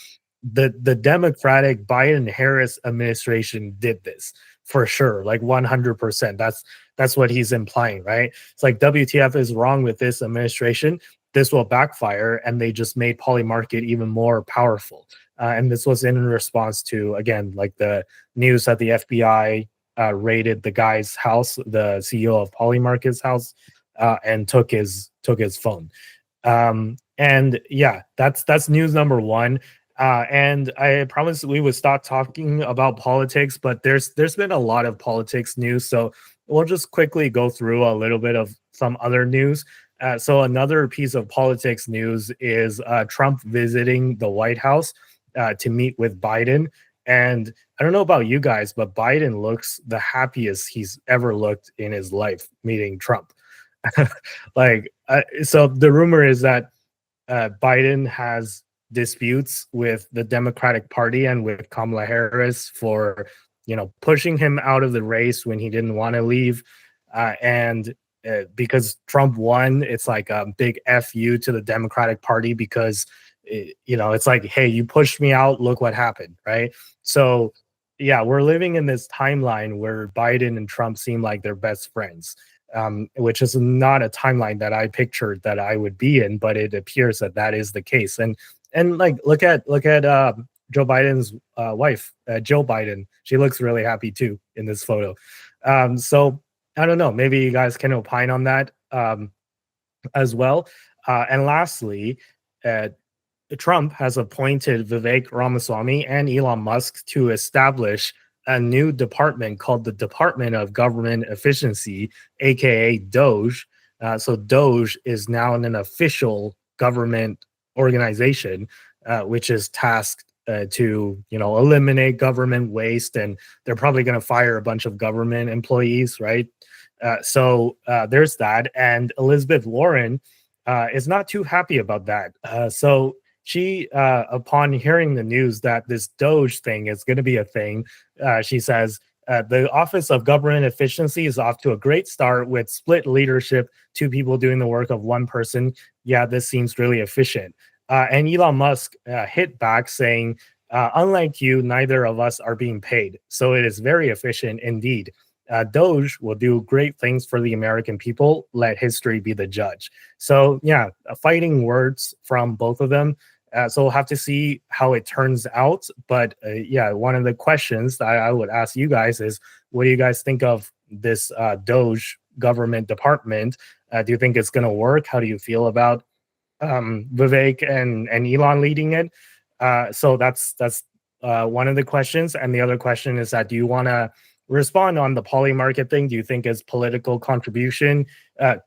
the Democratic Biden-Harris administration did this for sure, like 100%. That's what he's implying, right? It's like, WTF is wrong with this administration. This will backfire, and they just made Polymarket even more powerful. And this was in response to, again, like the news that the FBI raided the guy's house, the CEO of Polymarket's house, and took his phone. And yeah, that's news number one. And I promised we would stop talking about politics, but there's been a lot of politics news, so we'll just quickly go through a little bit of some other news. So another piece of politics news is Trump visiting the White House to meet with Biden. And I don't know about you guys, but Biden looks the happiest he's ever looked in his life meeting Trump. So the rumor is that Biden has disputes with the Democratic Party and with Kamala Harris for, pushing him out of the race when he didn't want to leave. And because Trump won, it's like a big FU to the Democratic Party because, it's like, hey, you pushed me out, look what happened, right? So yeah, we're living in this timeline where Biden and Trump seem like they're best friends, which is not a timeline that I pictured that I would be in, but it appears that is the case. And like, look at Joe Biden's wife, Jill Biden. She looks really happy too in this photo. So I don't know, maybe you guys can opine on that. as well. And lastly, Trump has appointed Vivek Ramaswamy and Elon Musk to establish a new department called the Department of Government Efficiency, aka DOGE. So DOGE is now an official government organization, which is tasked to eliminate government waste, and they're probably going to fire a bunch of government employees, right? So there's that, and Elizabeth Warren is not too happy about that. So she, upon hearing the news that this DOGE thing is going to be a thing, she says, the Office of Government Efficiency is off to a great start with split leadership, 2 people doing the work of 1 person. Yeah, this seems really efficient. And Elon Musk hit back saying, unlike you, neither of us are being paid. So it is very efficient indeed. DOGE will do great things for the American people. Let history be the judge. So yeah, fighting words from both of them. So we'll have to see how it turns out. But yeah, one of the questions that I would ask you guys is, what do you guys think of this DOGE government department? Do you think it's going to work? How do you feel about Vivek and Elon leading it? So that's one of the questions. And the other question is that, do you want to respond on the Polymarket thing? Do you think it's political retribution of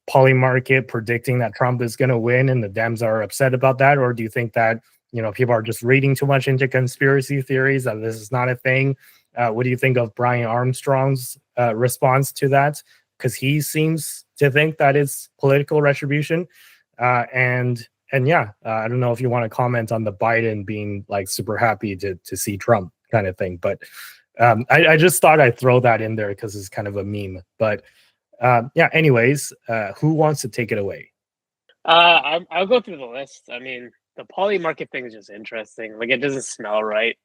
Polymarket predicting that Trump is going to win and the Dems are upset about that? Or do you think that people are just reading too much into conspiracy theories and this is not a thing? What do you think of Brian Armstrong's response to that? Because he seems to think that it's political retribution. And yeah, I don't know if you want to comment on the Biden being like super happy to see Trump kind of thing, but I just thought I'd throw that in there because it's kind of a meme. But yeah, anyways, who wants to take it away? I'll go through the list. I mean, the Polymarket thing is just interesting. Like, it doesn't smell right.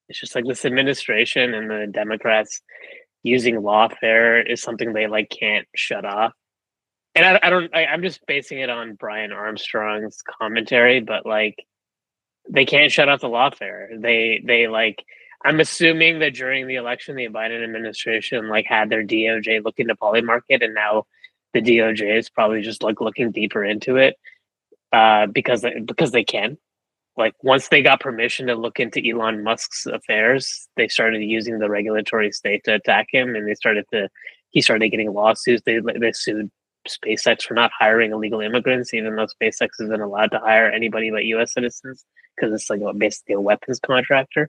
It's just like this administration and the Democrats using lawfare is something they like can't shut off. And I'm just basing it on Brian Armstrong's commentary, but like, they can't shut off the lawfare. They like, I'm assuming that during the election, the Biden administration like had their DOJ look into Polymarket, and now the DOJ is probably just like looking deeper into it because they can. Like, once they got permission to look into Elon Musk's affairs, they started using the regulatory state to attack him, and he started getting lawsuits. They sued SpaceX for not hiring illegal immigrants, even though SpaceX isn't allowed to hire anybody but U.S. citizens because it's like basically a weapons contractor.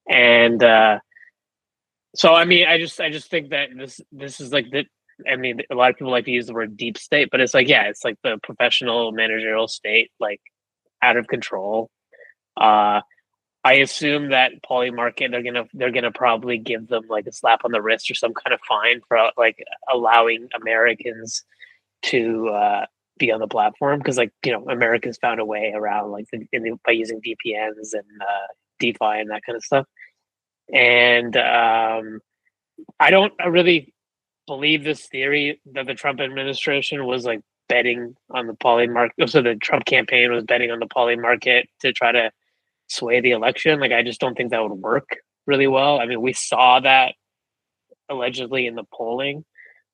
And so, I mean, I just think that this is like the. I mean, a lot of people like to use the word deep state, but it's like, yeah, it's like the professional managerial state, like out of control. I assume that Polymarket, they're gonna probably give them like a slap on the wrist or some kind of fine for like allowing Americans to be on the platform, because like Americans found a way around like by using VPNs and DeFi and that kind of stuff. And I don't really believe this theory that the Trump administration was like betting on the Polymarket. So the Trump campaign was betting on the Polymarket to try to sway the election. Like, I just don't think that would work really well. I mean, we saw that allegedly in the polling,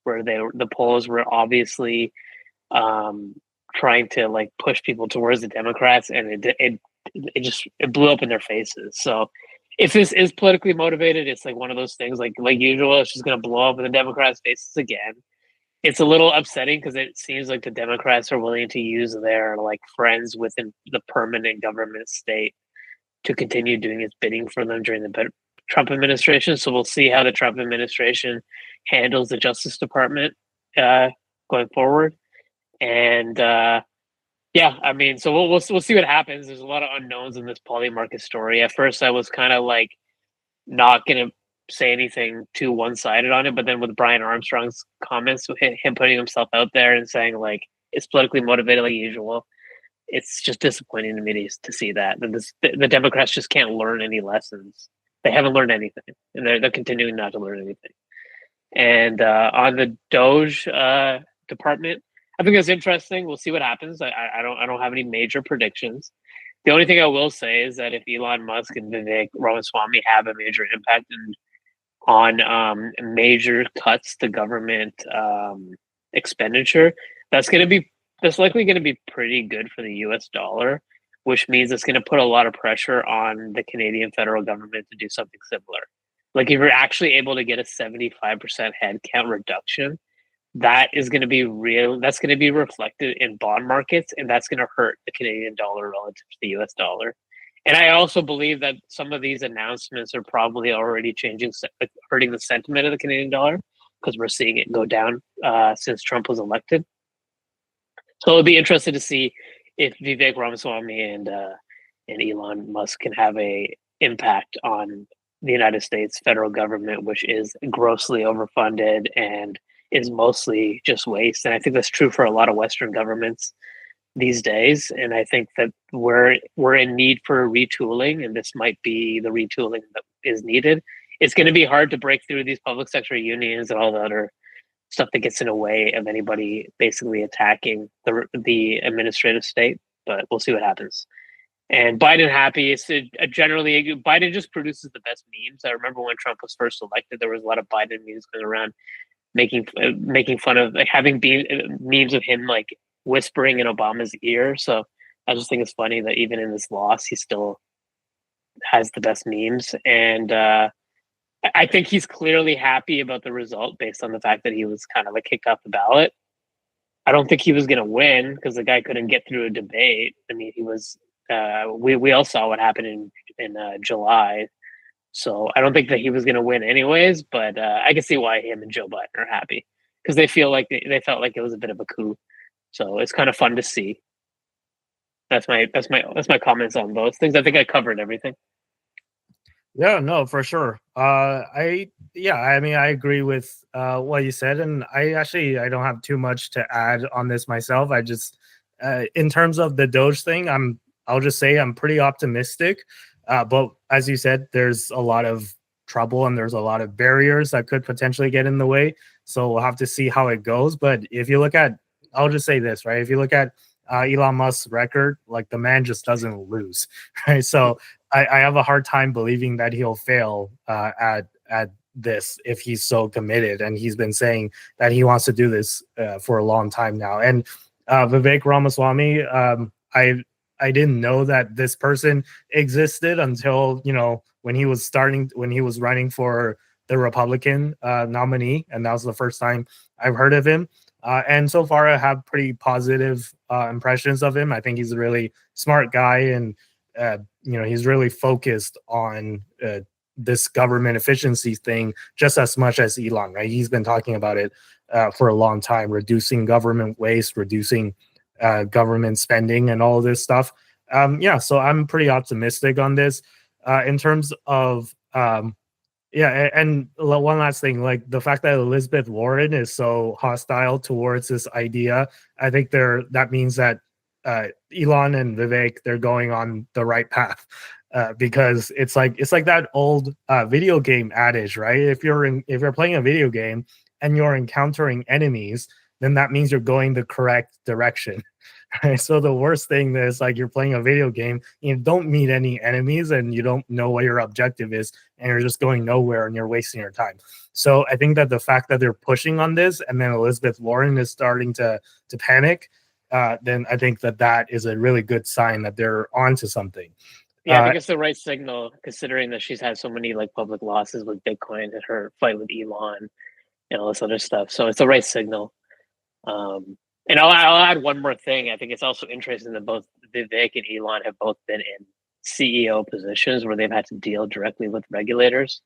where the polls were obviously trying to like push people towards the Democrats, and it blew up in their faces. So if this is politically motivated, it's like one of those things like usual, it's just going to blow up in the Democrats' faces again. It's a little upsetting because it seems like the Democrats are willing to use their like friends within the permanent government state to continue doing its bidding for them during the Trump administration. So we'll see how the Trump administration handles the Justice Department going forward. And yeah, I mean, so we'll see what happens. There's a lot of unknowns in this Polymarket story. At first, I was kind of like not going to say anything too one-sided on it, but then with Brian Armstrong's comments, him putting himself out there and saying like it's politically motivated like usual, it's just disappointing to me to see that the Democrats just can't learn any lessons. They haven't learned anything, and they're continuing not to learn anything. And on the Doge department, I think it's interesting. We'll see what happens. I don't have any major predictions. The only thing I will say is that if Elon Musk and Vivek Ramaswamy have a major impact in on major cuts to government expenditure, that's likely going to be pretty good for the US dollar, which means it's going to put a lot of pressure on the Canadian federal government to do something similar. Like if you're actually able to get a 75% headcount reduction, that is going to be real. That's going to be reflected in bond markets, and that's going to hurt the Canadian dollar relative to the US dollar. And I also believe that some of these announcements are probably already hurting the sentiment of the Canadian dollar, because we're seeing it go down since Trump was elected. So it'll be interesting to see if Vivek Ramaswamy and Elon Musk can have a impact on the United States federal government, which is grossly overfunded and is mostly just waste. And I think that's true for a lot of Western governments these days. And I think that we're in need for retooling, and this might be the retooling that is needed. It's going to be hard to break through these public sector unions and all the other stuff that gets in the way of anybody basically attacking the administrative state, but we'll see what happens. And Biden happy. It's generally Biden just produces the best memes. I remember when Trump was first elected, there was a lot of Biden memes going around, making fun of, like, having memes of him like whispering in Obama's ear. So I just think it's funny that even in this loss, he still has the best memes. And I think he's clearly happy about the result based on the fact that he was kind of like kicked off the ballot. I don't think he was going to win because the guy couldn't get through a debate. I mean, he was. We all saw what happened in July, so I don't think that he was going to win anyways. But I can see why him and Joe Biden are happy, because they felt like it was a bit of a coup. So it's kind of fun to see. That's my comments on those things. I think I covered everything. Yeah, no, for sure. I mean, I agree with what you said, and I don't have too much to add on this myself. I just, in terms of the Doge thing, I'll just say I'm pretty optimistic. But as you said, there's a lot of trouble and there's a lot of barriers that could potentially get in the way. So we'll have to see how it goes. But if you look at, I'll just say this, right? If you look at Elon Musk's record, like, the man just doesn't lose, right? So I have a hard time believing that he'll fail at this if he's so committed. And he's been saying that he wants to do this for a long time now. And Vivek Ramaswamy, I didn't know that this person existed until, when he was running for the Republican nominee. And that was the first time I've heard of him. And so far I have pretty positive impressions of him. I think he's a really smart guy, and he's really focused on this government efficiency thing just as much as Elon, right? He's been talking about it for a long time, reducing government waste, reducing government spending and all of this stuff. So I'm pretty optimistic on this. In terms of and one last thing, like the fact that Elizabeth Warren is so hostile towards this idea, I think that means that Elon and Vivek, they're going on the right path, because it's like that old video game adage, right? If you're playing a video game and you're encountering enemies, then that means you're going the correct direction. Right? So the worst thing is, like, you're playing a video game, you don't meet any enemies and you don't know what your objective is, and you're just going nowhere and you're wasting your time. So I think that the fact that they're pushing on this, and then Elizabeth Warren is starting to panic, then I think that is a really good sign that they're onto something. Yeah, I think it's the right signal, considering that she's had so many like public losses with Bitcoin and her fight with Elon and all this other stuff. So it's the right signal. And I'll add one more thing. I think it's also interesting that both Vivek and Elon have both been in CEO positions where they've had to deal directly with regulators.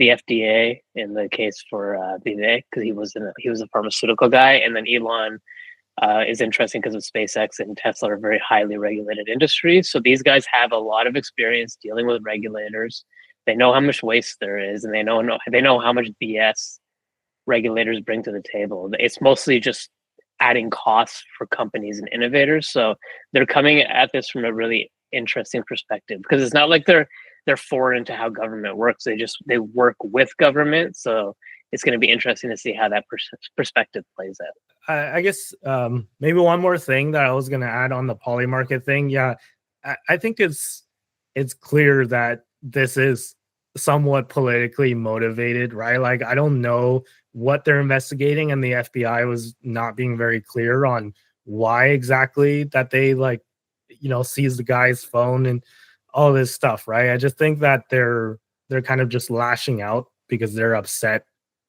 The FDA in the case for Vivek, because he was a pharmaceutical guy, and then Elon is interesting because of SpaceX and Tesla are very highly regulated industries. So these guys have a lot of experience dealing with regulators. They know how much waste there is, and they know how much BS regulators bring to the table. It's mostly just adding costs for companies and innovators. So they're coming at this from a really interesting perspective, because it's not like they're foreign to how government works. They work with government. So it's going to be interesting to see how that perspective plays out. I guess maybe one more thing that I was going to add on the Polymarket thing. Yeah, I think it's clear that this is somewhat politically motivated, right? Like, I don't know what they're investigating, and the FBI was not being very clear on why exactly that they like, seized the guy's phone and all this stuff, right? I just think that they're kind of just lashing out because they're upset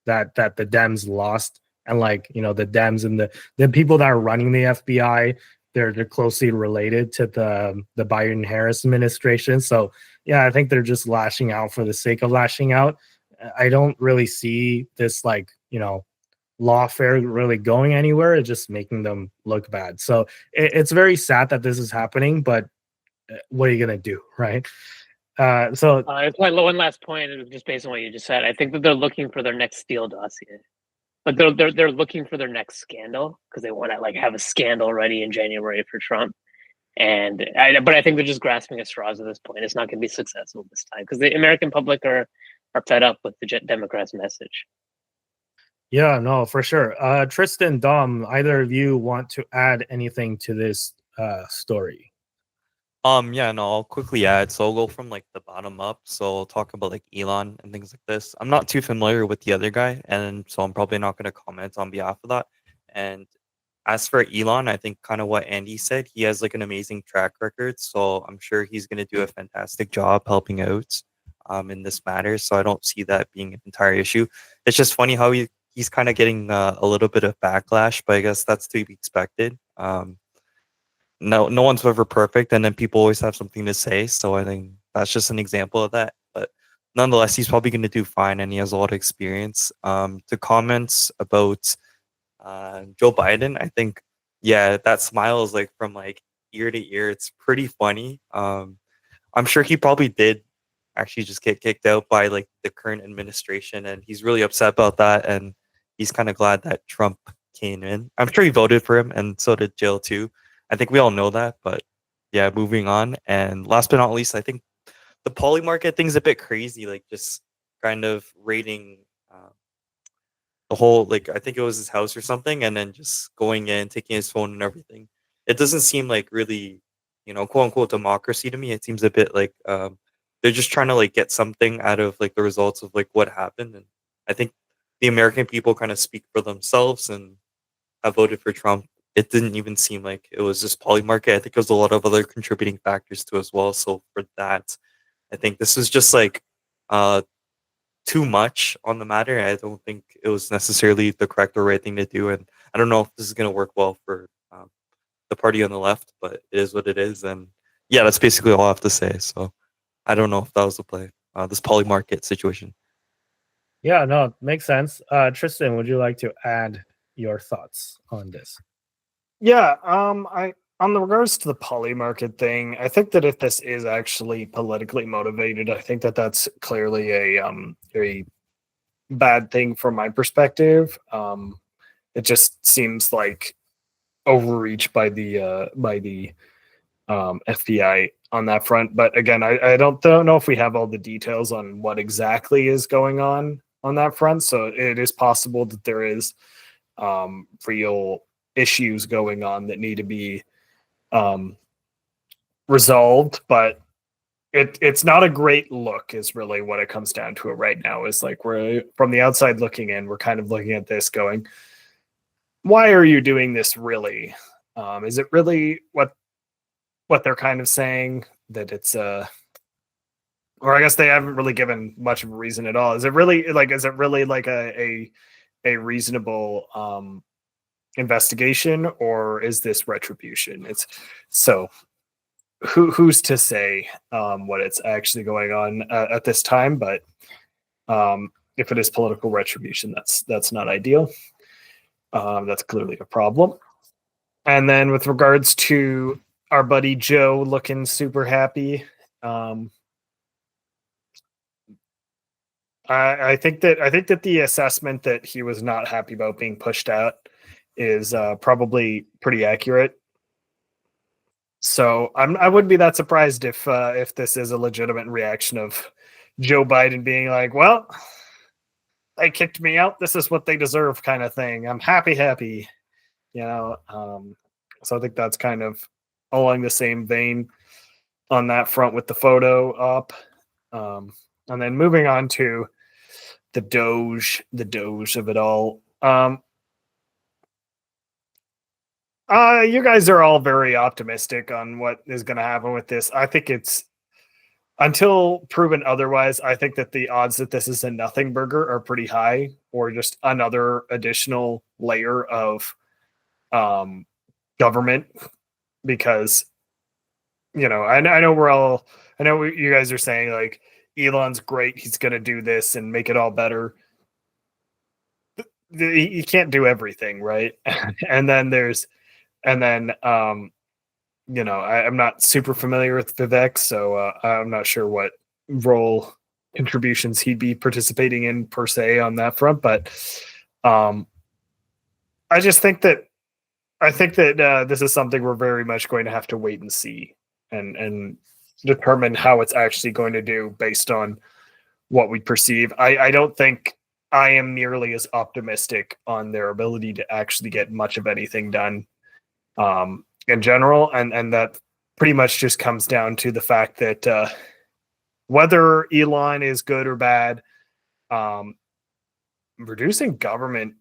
that the Dems lost, and like, the Dems and the people that are running the FBI, they're closely related to the Biden Harris administration. So yeah, I think they're just lashing out for the sake of lashing out. I don't really see this like, lawfare really going anywhere. It's just making them look bad. So it's very sad that this is happening, but what are you gonna do, right? So It's my one last point, just based on what you just said. I think that they're looking for their next Steele dossier. Like they're looking for their next scandal because they want to like have a scandal ready in January for Trump. But I think they're just grasping at straws at this point. It's not going to be successful this time because the American public are fed up with the Democrats' message. yeah, no, for sure. Tristan, Dom, either of you want to add anything to this story? Yeah, no, I'll quickly add. So I'll go from like the bottom up. So I'll talk about like Elon and things like this. I'm not too familiar with the other guy, and so I'm probably not going to comment on behalf of that. And as for Elon, I think kind of what Andy said, he has like an amazing track record. So I'm sure he's going to do a fantastic job helping out in this matter. So I don't see that being an entire issue. It's just funny how he's kind of getting a little bit of backlash, but I guess that's to be expected. No one's ever perfect, and then people always have something to say. So I think that's just an example of that. But nonetheless, he's probably going to do fine, and he has a lot of experience. The comments about Joe Biden, I think, yeah, that smile is like from like ear to ear. It's pretty funny. I'm sure he probably did actually just get kicked out by like the current administration, and he's really upset about that. And he's kind of glad that Trump came in. I'm sure he voted for him, and so did Jill too. I think we all know that, but yeah, moving on. And last but not least, I think the Polymarket thing's a bit crazy, like just kind of raiding the whole, like, I think it was his house or something, and then just going in, taking his phone and everything. It doesn't seem like really, quote unquote democracy to me. It seems a bit like they're just trying to like get something out of like the results of like what happened. And I think the American people kind of speak for themselves and have voted for Trump. It didn't even seem like it was just Polymarket. I think there was a lot of other contributing factors to as well. So for that, I think this is just like too much on the matter. I don't think it was necessarily the correct or right thing to do. And I don't know if this is going to work well for the party on the left, but it is what it is. And yeah, that's basically all I have to say. So I don't know if that was the play, this Polymarket situation. Yeah, no, it makes sense. Tristan, would you like to add your thoughts on this? Yeah, I on the regards to the Polymarket thing, I think that if this is actually politically motivated, I think that that's clearly a very bad thing from my perspective. It just seems like overreach by the FBI on that front. But again, I don't know if we have all the details on what exactly is going on that front. So it is possible that there is real issues going on that need to be resolved, but it's not a great look is really what it comes down to. It right now is like, we're from the outside looking in, we're kind of looking at this going, why are you doing this really? Is it really what they're kind of saying, that it's or I guess they haven't really given much of a reason at all. Is it really like a reasonable investigation, or is this retribution? It's so who's to say what it's actually going on at this time, but if it is political retribution, that's not ideal. That's clearly a problem. And then with regards to our buddy Joe looking super happy, I think that the assessment that he was not happy about being pushed out is probably pretty accurate. So I wouldn't be that surprised if this is a legitimate reaction of Joe Biden being like, well, they kicked me out, this is what they deserve, kind of thing. I'm happy, so I think that's kind of along the same vein on that front with the photo up. And then moving on to the Doge of it all. You guys are all very optimistic on what is going to happen with this. I think it's, until proven otherwise, I think that the odds that this is a nothing burger are pretty high, or just another additional layer of government. Because, you know, I know you guys are saying like Elon's great, he's going to do this and make it all better. You can't do everything, right? and then you know, I'm not super familiar with Vivek, so I'm not sure what role contributions he'd be participating in per se on that front. But I think that this is something we're very much going to have to wait and see and determine how it's actually going to do based on what we perceive. I don't think I am nearly as optimistic on their ability to actually get much of anything done in general, and that pretty much just comes down to the fact that whether Elon is good or bad, reducing government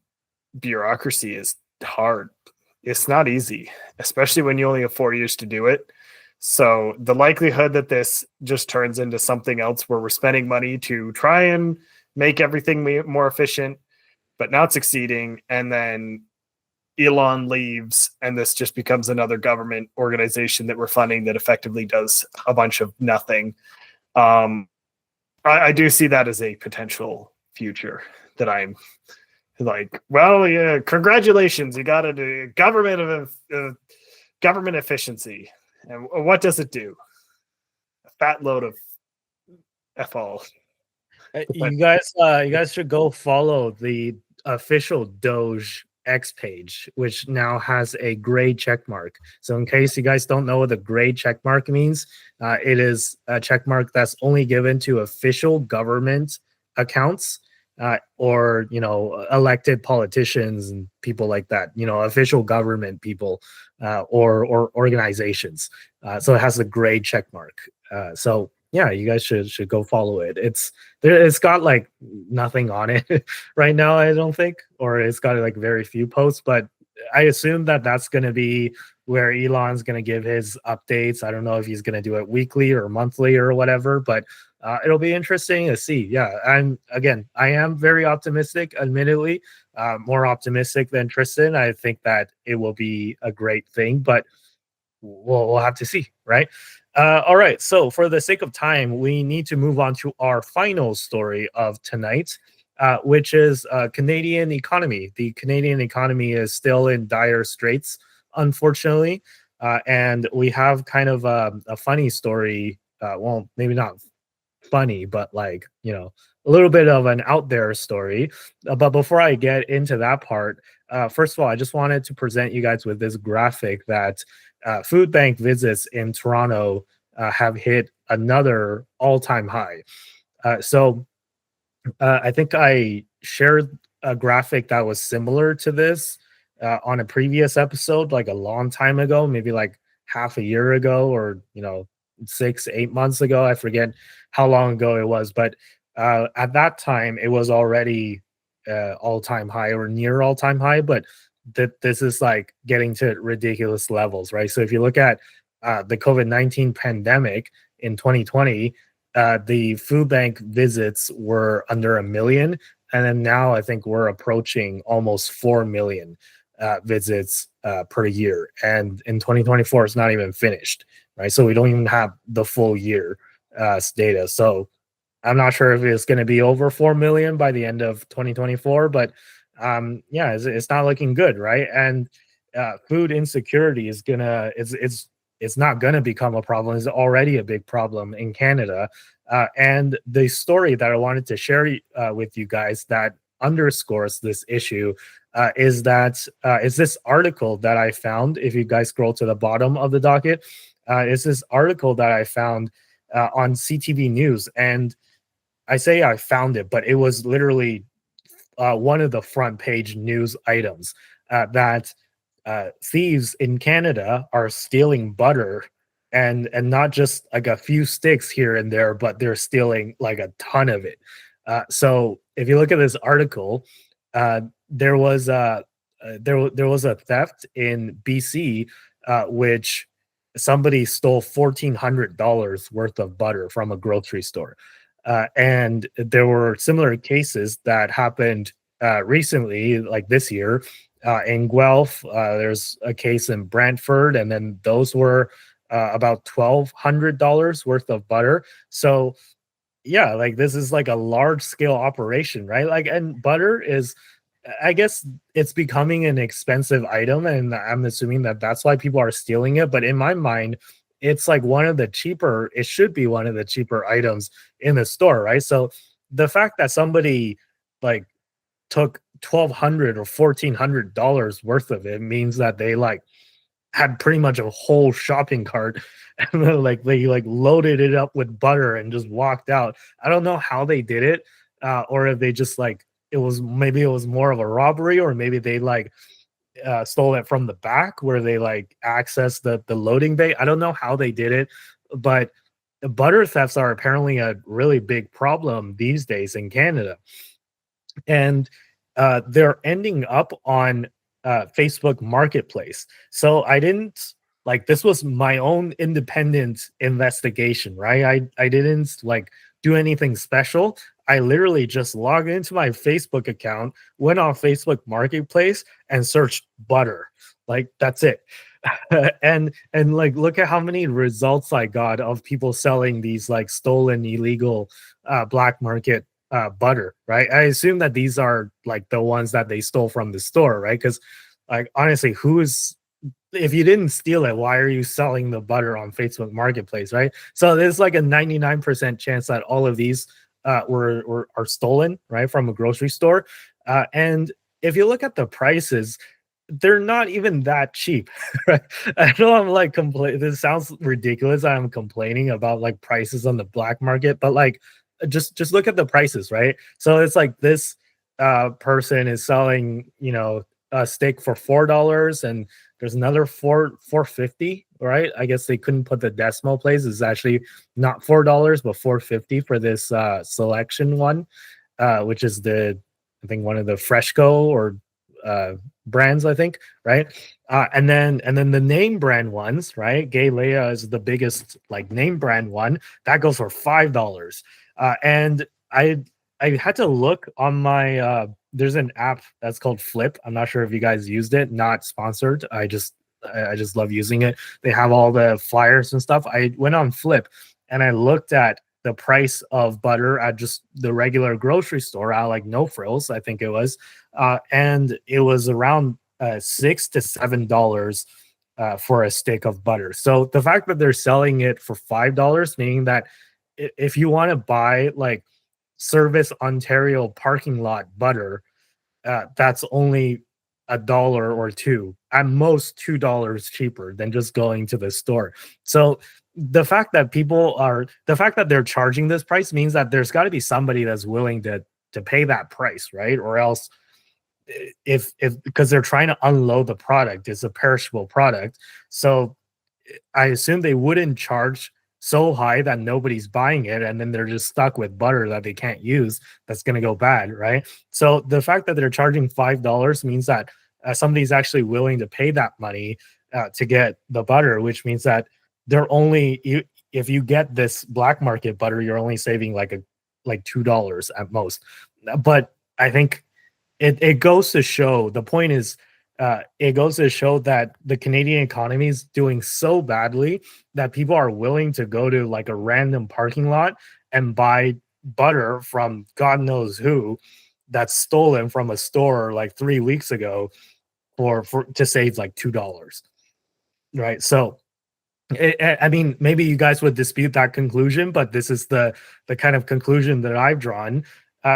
bureaucracy is hard. It's not easy, especially when you only have 4 years to do it. So the likelihood that this just turns into something else where we're spending money to try and make everything more efficient, but not succeeding, and then Elon leaves and this just becomes another government organization that we're funding that effectively does a bunch of nothing. I do see that as a potential future that I'm like, well, yeah, congratulations, you got to do government efficiency. And what does it do? A fat load of F all. You guys should go follow the official Doge X page, which now has a gray check mark. So in case you guys don't know what the gray check mark means, it is a check mark that's only given to official government accounts, or, you know, elected politicians and people like that, you know, official government people, or organizations. So it has a gray check mark. So yeah, you guys should go follow it. It's got like nothing on it right now, I don't think, or it's got like very few posts, but I assume that that's going to be where Elon's going to give his updates. I don't know if he's going to do it weekly or monthly or whatever, but it'll be interesting to see. Yeah, I am very optimistic, admittedly, more optimistic than Tristan. I think that it will be a great thing, but we'll have to see, right? All right, so for the sake of time, we need to move on to our final story of tonight, which is Canadian economy. The Canadian economy is still in dire straits, unfortunately, and we have kind of a funny story. Well, maybe not funny, but like, you know, a little bit of an out there story. But before I get into that part, first of all, I just wanted to present you guys with this graphic that food bank visits in Toronto have hit another all-time high. So I think I shared a graphic that was similar to this on a previous episode, like a long time ago, maybe like half a year ago, or, you know, 6-8 months ago. I forget how long ago it was, but at that time it was already all-time high or near all-time high, but this is like getting to ridiculous levels, right? So if you look at the COVID-19 pandemic in 2020, the food bank visits were under 1 million, and then now I think we're approaching almost 4 million visits per year, and in 2024 it's not even finished, right? So we don't even have the full year data. So I'm not sure if it's going to be over 4 million by the end of 2024, but yeah, it's not looking good, right? And food insecurity is gonna it's not gonna become a problem. It's already a big problem in Canada. And the story that I wanted to share with you guys that underscores this issue is this article that I found. If you guys scroll to the bottom of the docket, it's this article that I found on CTV News, and I say I found it, but it was literally one of the front page news items that thieves in Canada are stealing butter and not just like a few sticks here and there, but they're stealing like a ton of it. So if you look at this article, there was a theft in BC, which somebody stole $1,400 worth of butter from a grocery store. And there were similar cases that happened recently, like this year, in Guelph. There's a case in Brantford, and then those were about $1,200 worth of butter. So yeah, like this is like a large scale operation, right? Like, and butter is, I guess it's becoming an expensive item, and I'm assuming that that's why people are stealing it. But in my mind, it's like one of the cheaper, it should be one of the cheaper items in the store, right? So the fact that somebody like took $1,200 or $1,400 worth of it means that they like had pretty much a whole shopping cart, and then, like they like loaded it up with butter and just walked out. I don't know how they did it, or if they just like it was more of a robbery, or maybe they like stole it from the back where they like accessed the loading bay. I don't know how they did it, but butter thefts are apparently a really big problem these days in Canada, and they're ending up on Facebook Marketplace. So I didn't like, this was my own independent investigation, right? I didn't like do anything special. I literally just logged into my Facebook account, went on Facebook Marketplace and searched butter. Like that's it. and like look at how many results I got of people selling these like stolen illegal black market butter, right? I assume that these are like the ones that they stole from the store, right? Because like honestly, if you didn't steal it, why are you selling the butter on Facebook Marketplace, right? So there's like a 99% chance that all of these are stolen, right, from a grocery store. And if you look at the prices, they're not even that cheap. Right? I know I'm like this sounds ridiculous. I'm complaining about like prices on the black market, but like just look at the prices, right? So it's like this person is selling, you know, a steak for $4, and there's another $4.50, right? I guess they couldn't put the decimal place. It's actually not $4, but $4.50 for this selection one, which is I think one of the Fresco or brands, I think, right? And then the name brand ones, right? Gay Leia is the biggest like name brand one that goes for $5. And I had to look on my there's an app that's called Flip. I'm not sure if you guys used it, not sponsored. I just love using it. They have all the flyers and stuff. I went on Flip and I looked at the price of butter at just the regular grocery store at like No Frills, I think it was. And it was around $6 to $7 for a stick of butter. So the fact that they're selling it for $5, meaning that if you want to buy like Service Ontario parking lot butter, that's only $1 or $2, at most $2 cheaper than just going to the store. So the fact that they're charging this price means that there's got to be somebody that's willing to pay that price, right? Or else, if because they're trying to unload the product, it's a perishable product, so I assume they wouldn't charge so high that nobody's buying it, and then they're just stuck with butter that they can't use that's going to go bad, right? So the fact that they're charging $5 means that somebody's actually willing to pay that money to get the butter, which means that if you get this black market butter, you're only saving like $2 at most. But I think it goes to show, the point is, it goes to show that the Canadian economy is doing so badly that people are willing to go to like a random parking lot and buy butter from God knows who that's stolen from a store like 3 weeks ago to save like $2, right? So I mean, maybe you guys would dispute that conclusion, but this is the kind of conclusion that I've drawn.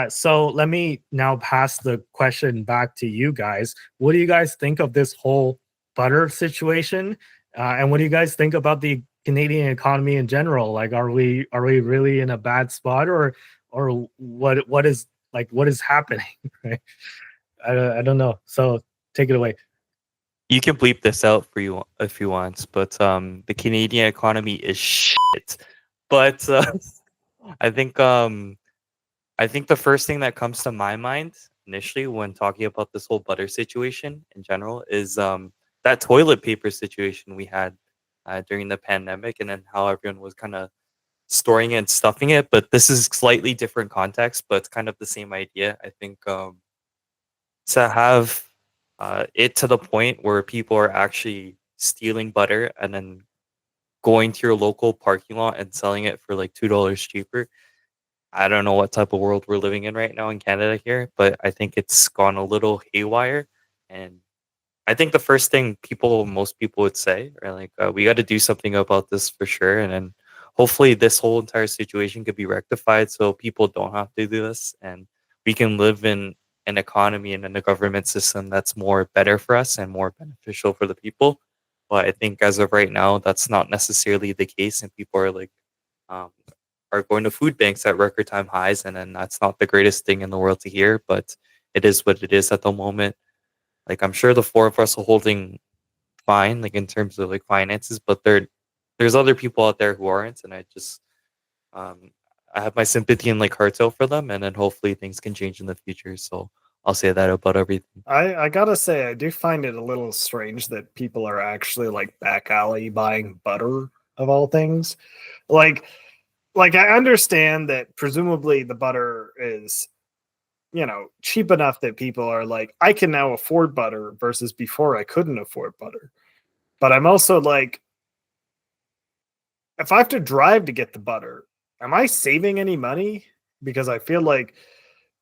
So let me now pass the question back to you guys. What do you guys think of this whole butter situation? And what do you guys think about the Canadian economy in general? Like, are we really in a bad spot, or what is happening? Right? I don't know. So take it away. You can bleep this out for you if you want, but the Canadian economy is shit. But I think I think the first thing that comes to my mind initially when talking about this whole butter situation in general is that toilet paper situation we had during the pandemic, and then how everyone was kind of storing it and stuffing it. But this is slightly different context, but it's kind of the same idea. I think to have it to the point where people are actually stealing butter and then going to your local parking lot and selling it for like $2 cheaper. I don't know what type of world we're living in right now in Canada here, but I think it's gone a little haywire. And I think the first thing most people would say are like, we got to do something about this for sure. And then hopefully this whole entire situation could be rectified so people don't have to do this. And we can live in an economy and in a government system that's more better for us and more beneficial for the people. But I think as of right now, that's not necessarily the case. And people are like, are going to food banks at record time highs. And then that's not the greatest thing in the world to hear, but it is what it is at the moment. Like, I'm sure the four of us are holding fine, like in terms of like finances, but there's other people out there who aren't. And I just, I have my sympathy and like heart out for them. And then hopefully things can change in the future. So I'll say that about everything. I gotta say, I do find it a little strange that people are actually like back alley buying butter of all things. Like I understand that presumably the butter is, cheap enough that people are like, I can now afford butter versus before I couldn't afford butter. But I'm also like, if I have to drive to get the butter, am I saving any money? Because I feel like,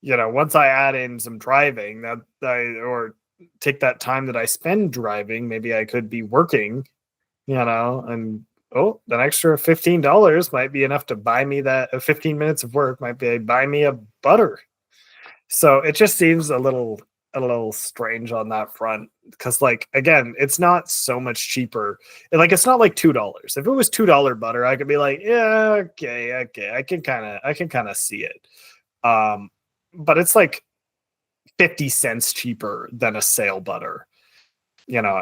once I add in some driving or take that time that I spend driving, maybe I could be working, and an extra $15 might be enough to buy me that 15 minutes of work might buy me a butter. So it just seems a little strange on that front because, like, again, it's not so much cheaper. It's not like $2. If it was $2 butter, I could be like, yeah, okay, I can kind of see it. But it's like 50 cents cheaper than a sale butter,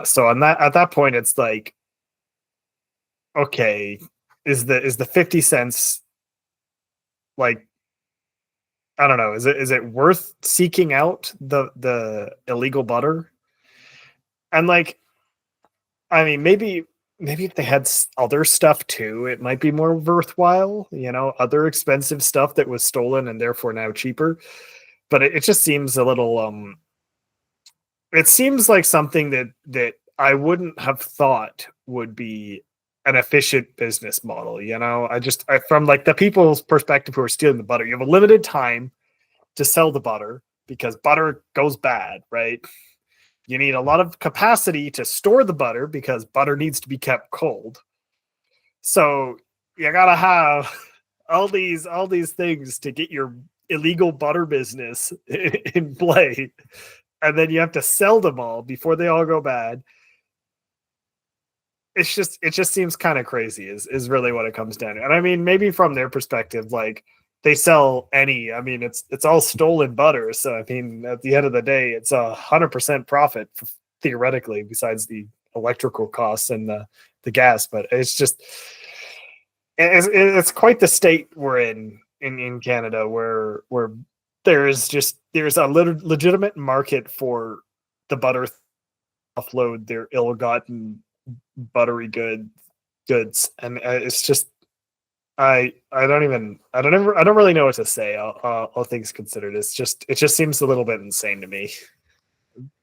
So at that point, it's like, okay, is the 50 cents like, I don't know, is it worth seeking out the illegal butter? And like, I mean, maybe if they had other stuff too, it might be more worthwhile, other expensive stuff that was stolen and therefore now cheaper. But it just seems a little it seems like something that I wouldn't have thought would be an efficient business model. From like the people's perspective who are stealing the butter, you have a limited time to sell the butter because butter goes bad, right? You need a lot of capacity to store the butter because butter needs to be kept cold. So you gotta have all these things to get your illegal butter business in play, and then you have to sell them all before they all go bad. It just seems kind of crazy is really what it comes down to. And I mean, maybe from their perspective, like, they sell it's all stolen butter. So I mean, at the end of the day, it's 100% profit theoretically, besides the electrical costs and the gas. But it's just, it's quite the state we're in Canada, where there's a legitimate market for the butter offload their ill-gotten buttery goods, and it's just, I don't really know what to say. All things considered, it just seems a little bit insane to me.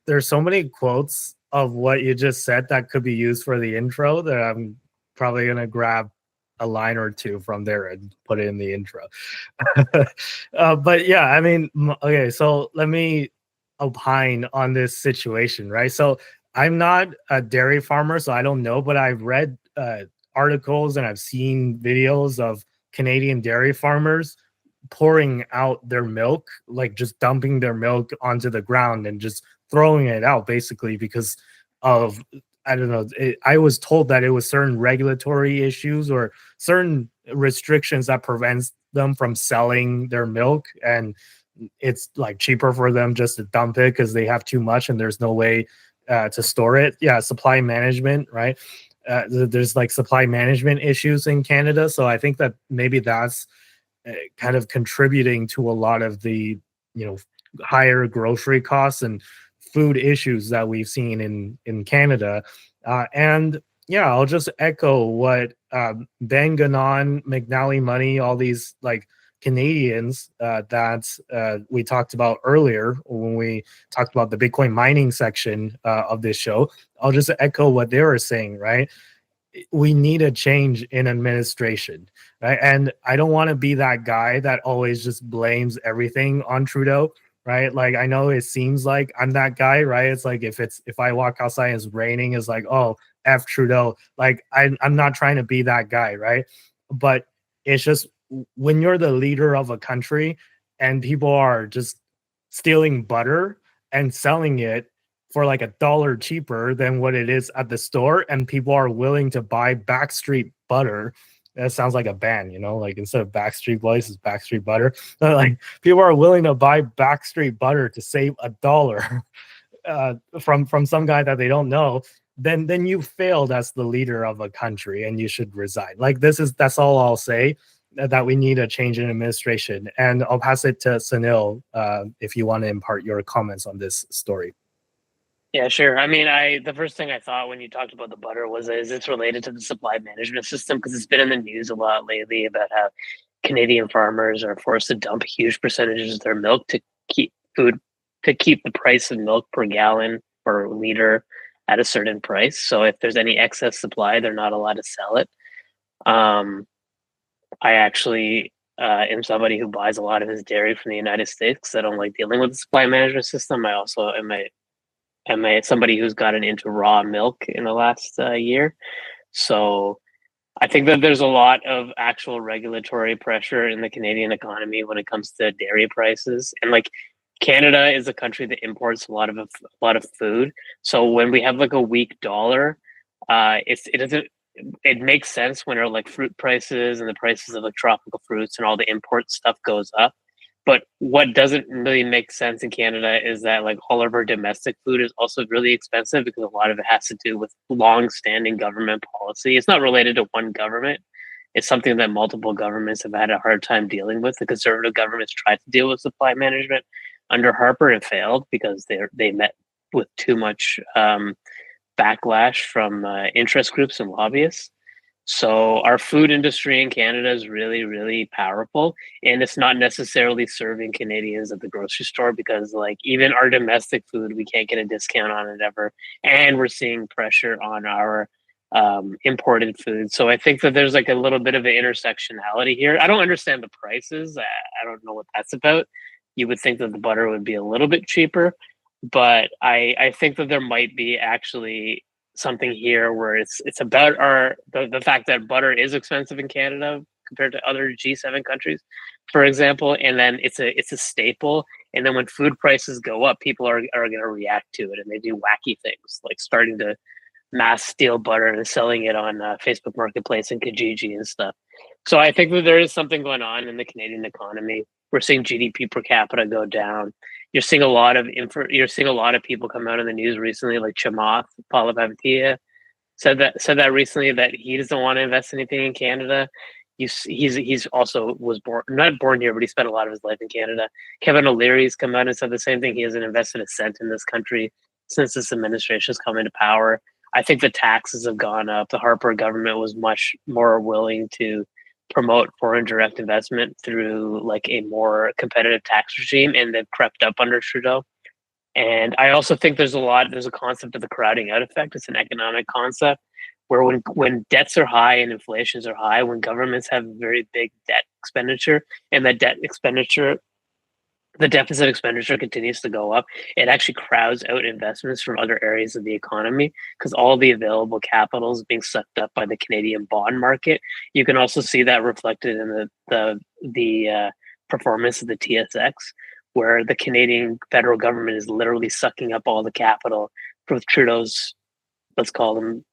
There's so many quotes of what you just said that could be used for the intro that I'm probably gonna grab a line or two from there and put it in the intro. But yeah, I mean, okay, so let me opine on this situation, right? So I'm not a dairy farmer, so I don't know, but I've read articles and I've seen videos of Canadian dairy farmers pouring out their milk, like just dumping their milk onto the ground and just throwing it out, basically because of, I don't know, I was told that it was certain regulatory issues or certain restrictions that prevents them from selling their milk, and it's like cheaper for them just to dump it because they have too much and there's no way to store it. Yeah, supply management, right? There's like supply management issues in Canada, so I think that maybe that's kind of contributing to a lot of the higher grocery costs and food issues that we've seen in Canada. And yeah, I'll just echo what Ben, Gagnon, McNally Money, all these like Canadians that we talked about earlier when we talked about the Bitcoin mining section of this show. I'll just echo what they were saying, right? We need a change in administration, right? And I don't want to be that guy that always just blames everything on Trudeau, right? Like, I know it seems like I'm that guy, right? It's like if I walk outside and it's raining, it's like, oh, F Trudeau. Like, I'm not trying to be that guy, right? But it's just when you're the leader of a country and people are just stealing butter and selling it for like $1 cheaper than what it is at the store, and people are willing to buy Backstreet butter. That sounds like a band, like instead of Backstreet Boys, it's Backstreet Butter. Like, people are willing to buy Backstreet butter to save $1 from some guy that they don't know. Then you failed as the leader of a country, and you should resign. Like, that's all I'll say. That we need a change in administration. And I'll pass it to Sunil if you want to impart your comments on this story. Yeah, sure. I mean, the first thing I thought when you talked about the butter was, is it's related to the supply management system, because it's been in the news a lot lately about how Canadian farmers are forced to dump huge percentages of their milk to keep the price of milk per gallon or liter at a certain price. So if there's any excess supply, they're not allowed to sell it. I actually am somebody who buys a lot of his dairy from the United States because I don't like dealing with the supply management system. I also am somebody who's gotten into raw milk in the last year. So I think that there's a lot of actual regulatory pressure in the Canadian economy when it comes to dairy prices. And like, Canada is a country that imports a lot of food. So when we have like a weak dollar, it makes sense when our like fruit prices and the prices of like tropical fruits and all the import stuff goes up. But what doesn't really make sense in Canada is that like all of our domestic food is also really expensive, because a lot of it has to do with long-standing government policy. It's not related to one government. It's something that multiple governments have had a hard time dealing with. The Conservative governments tried to deal with supply management under Harper and failed because they met with too much backlash from interest groups and lobbyists. So our food industry in Canada is really, really powerful, and it's not necessarily serving Canadians at the grocery store, because like even our domestic food, we can't get a discount on it ever. And we're seeing pressure on our imported food. So I think that there's like a little bit of an intersectionality here. I don't understand the prices. I don't know what that's about. You would think that the butter would be a little bit cheaper, but I think that there might be actually something here where it's about the fact that butter is expensive in Canada compared to other G7 countries, for example, and then it's a staple. And then when food prices go up, people are going to react to it, and they do wacky things like starting to mass steal butter and selling it on Facebook Marketplace and Kijiji and stuff. So I think that there is something going on in the Canadian economy. We're seeing GDP per capita go down. You're seeing a lot of people come out in the news recently, like Chamath Palihapitiya said that recently, that he doesn't want to invest anything in Canada. He's also not born here, but he spent a lot of his life in Canada. Kevin O'Leary's come out and said the same thing. He hasn't invested a cent in this country since this administration has come into power. I think the taxes have gone up. The Harper government was much more willing to promote foreign direct investment through like a more competitive tax regime, and they've crept up under Trudeau. And I also think there's a concept of the crowding out effect. It's an economic concept where when debts are high and inflations are high, when governments have very big debt expenditure, and the deficit expenditure continues to go up, it actually crowds out investments from other areas of the economy, because all the available capital is being sucked up by the Canadian bond market. You can also see that reflected in the performance of the TSX, where the Canadian federal government is literally sucking up all the capital for Trudeau's, let's call them,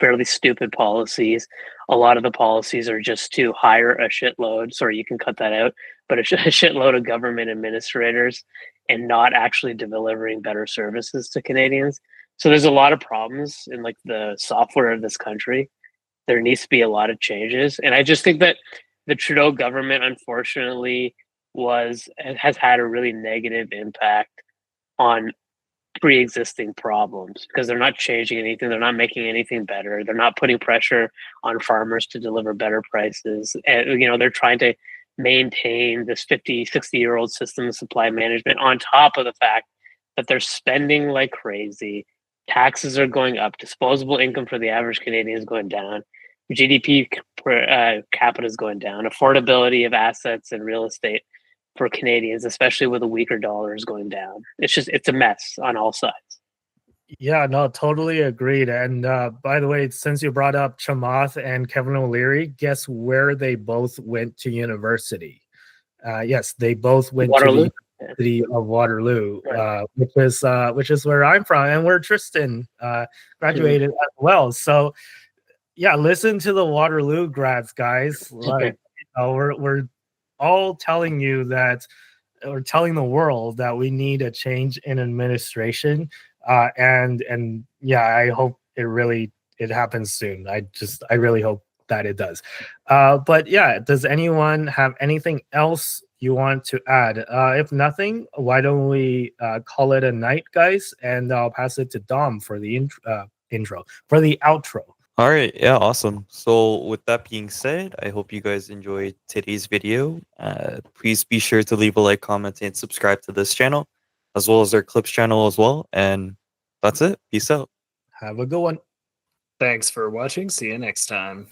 fairly stupid policies. A lot of the policies are just to hire a shitload, sorry, you can cut that out, but a shitload of government administrators and not actually delivering better services to Canadians. So there's a lot of problems in like the software of this country. There needs to be a lot of changes, and I just think that the Trudeau government, unfortunately, has had a really negative impact on pre-existing problems because they're not changing anything, they're not making anything better, they're not putting pressure on farmers to deliver better prices, and they're trying to maintain this 50-60-year-old system of supply management on top of the fact that they're spending like crazy. Taxes are going up, disposable income for the average Canadian is going down, GDP per capita is going down, affordability of assets and real estate for Canadians, especially with a weaker dollar, is going down. It's a mess on all sides. Yeah, no, totally agreed. And by the way, since you brought up Chamath and Kevin O'Leary, guess where they both went to university? Yes, they both went Waterloo? to the University of Waterloo, Right. which is where I'm from, and where Tristan graduated as well. So yeah, listen to the Waterloo grads, guys. Like, we're all telling you that, or telling the world that we need a change in administration, and yeah, I hope it happens soon. I really hope that it does. But yeah, does anyone have anything else you want to add? If nothing, why don't we call it a night, guys? And I'll pass it to Dom for the outro. All right, yeah, awesome. So with that being said, I hope you guys enjoyed today's video. Please be sure to leave a like, comment, and subscribe to this channel, as well as our clips channel as well. And that's it. Peace out. Have a good one. Thanks for watching. See you next time.